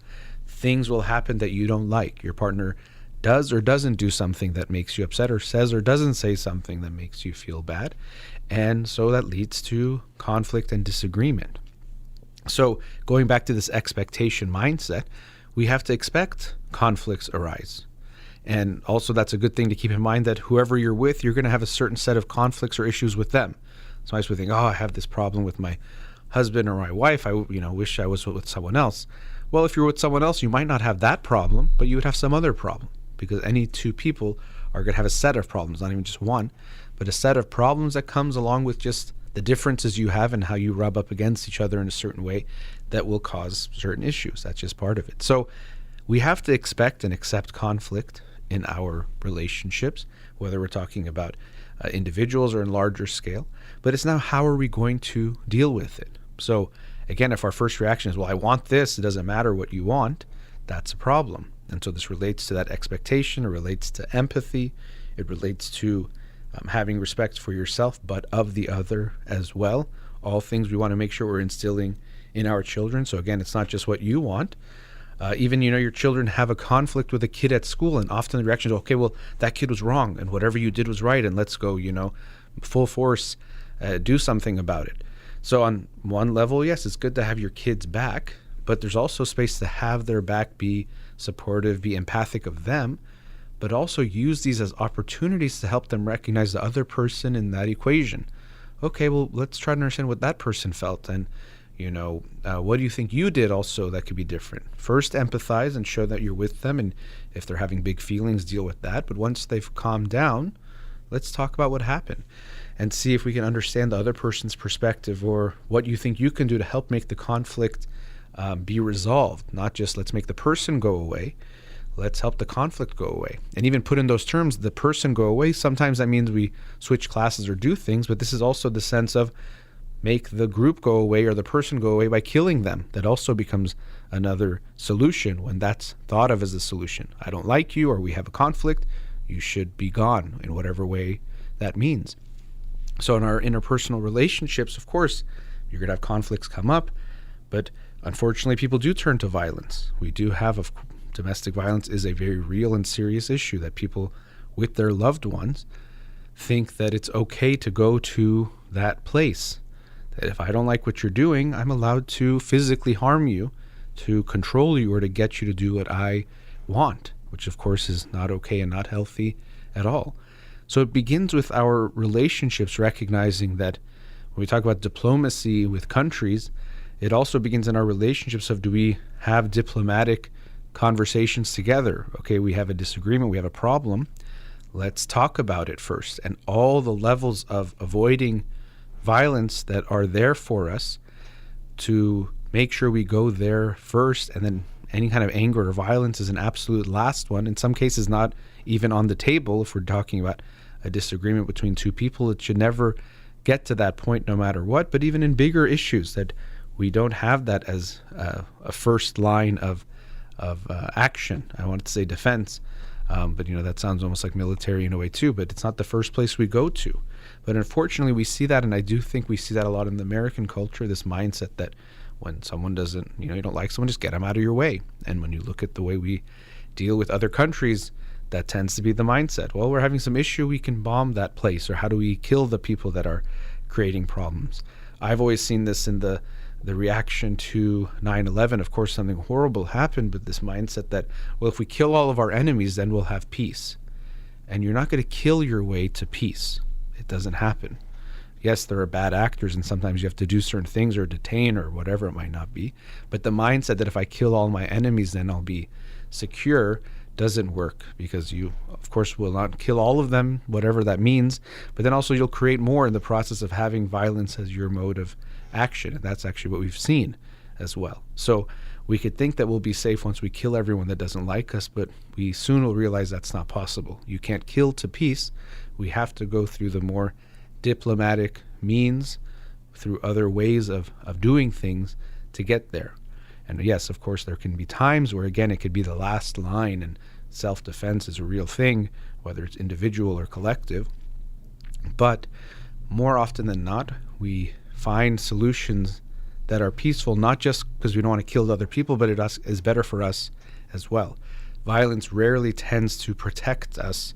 Things will happen that you don't like. Your partner does or doesn't do something that makes you upset, or says or doesn't say something that makes you feel bad. And so that leads to conflict and disagreement. So going back to this expectation mindset, we have to expect conflicts arise. And also that's a good thing to keep in mind, that whoever you're with, you're going to have a certain set of conflicts or issues with them. Sometimes we think, I have this problem with my husband or my wife. I wish I was with someone else. Well, if you're with someone else, you might not have that problem, but you would have some other problem, because any two people are going to have a set of problems, not even just one, but a set of problems that comes along with just the differences you have and how you rub up against each other in a certain way that will cause certain issues. That's just part of it. So we have to expect and accept conflict in our relationships, whether we're talking about individuals or in larger scale. But it's now, how are we going to deal with it? So again, if our first reaction is, well, I want this, it doesn't matter what you want, that's a problem. And so this relates to that expectation, it relates to empathy, it relates to having respect for yourself, but of the other as well. All things we want to make sure we're instilling in our children. So again, it's not just what you want. Even, your children have a conflict with a kid at school, and often the reaction is, okay, well, that kid was wrong and whatever you did was right, and let's go, full force, do something about it. So on one level, yes, it's good to have your kids back, but there's also space to have their back, be supportive, be empathic of them, but also use these as opportunities to help them recognize the other person in that equation. Okay, well, let's try to understand what that person felt, and what do you think you did also that could be different? First, empathize and show that you're with them, and if they're having big feelings, deal with that. But once they've calmed down, let's talk about what happened and see if we can understand the other person's perspective, or what you think you can do to help make the conflict be resolved. Not just let's make the person go away, let's help the conflict go away. And even put in those terms, the person go away, sometimes that means we switch classes or do things, but this is also the sense of make the group go away or the person go away by killing them. That also becomes another solution when that's thought of as a solution. I don't like you, or we have a conflict, you should be gone, in whatever way that means. So in our interpersonal relationships, of course, you're going to have conflicts come up, but unfortunately people do turn to violence. We do have domestic violence is a very real and serious issue, that people with their loved ones think that it's okay to go to that place. That if I don't like what you're doing, I'm allowed to physically harm you, to control you, or to get you to do what I want, which of course is not okay and not healthy at all. So it begins with our relationships, recognizing that when we talk about diplomacy with countries, it also begins in our relationships of, do we have diplomatic conversations together? Okay, we have a disagreement, we have a problem. Let's talk about it first. And all the levels of avoiding violence that are there for us, to make sure we go there first, and then any kind of anger or violence is an absolute last one. In some cases, not even on the table. If we're talking about a disagreement between two people, it should never get to that point no matter what. But even in bigger issues, that we don't have that as a first line of action. I wanted to say defense, but that sounds almost like military in a way too, but it's not the first place we go to. But unfortunately we see that, and I do think we see that a lot in the American culture, this mindset that when someone doesn't, you don't like someone, just get them out of your way. And when you look at the way we deal with other countries, that tends to be the mindset. Well, we're having some issue, we can bomb that place, or how do we kill the people that are creating problems? I've always seen this in the reaction to 9/11. Of course, something horrible happened, but this mindset that, well, if we kill all of our enemies, then we'll have peace. And you're not going to kill your way to peace. It doesn't happen. Yes, there are bad actors, and sometimes you have to do certain things or detain or whatever it might not be. But the mindset that if I kill all my enemies, then I'll be secure, doesn't work, because you, of course, will not kill all of them, whatever that means. But then also you'll create more in the process of having violence as your mode of action. And that's actually what we've seen as well. So We could think that we'll be safe once we kill everyone that doesn't like us, but we soon will realize that's not possible. You can't kill to peace. We have to go through the more diplomatic means, through other ways of doing things to get there. And yes, of course, there can be times where, again, it could be the last line and self-defense is a real thing, whether it's individual or collective. But more often than not, we find solutions that are peaceful, not just because we don't want to kill other people, but it is better for us as well. Violence rarely tends to protect us.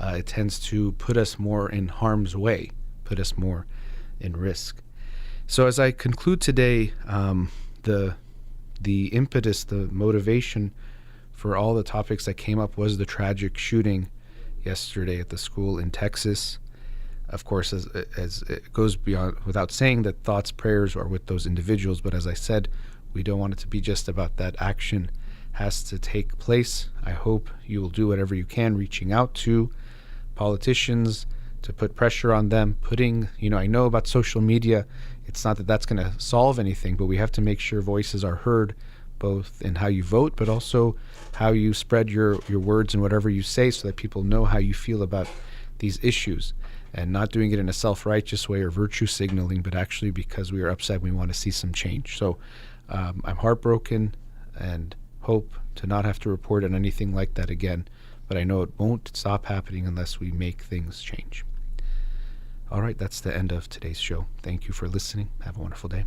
It tends to put us more in harm's way, put us more in risk. So as I conclude today, the impetus, the motivation for all the topics that came up was the tragic shooting yesterday at the school in Texas. Of course, as it goes beyond without saying that thoughts, prayers are with those individuals, but as I said, we don't want it to be just about that. Action has to take place. I hope you will do whatever you can, reaching out to politicians to put pressure on them, I know about social media. It's not that that's going to solve anything, but we have to make sure voices are heard, both in how you vote, but also how you spread your words and whatever you say, so that people know how you feel about these issues, and not doing it in a self-righteous way or virtue signaling, but actually because we are upset, we want to see some change. So I'm heartbroken and hope to not have to report on anything like that again, but I know it won't stop happening unless we make things change. All right, that's the end of today's show. Thank you for listening. Have a wonderful day.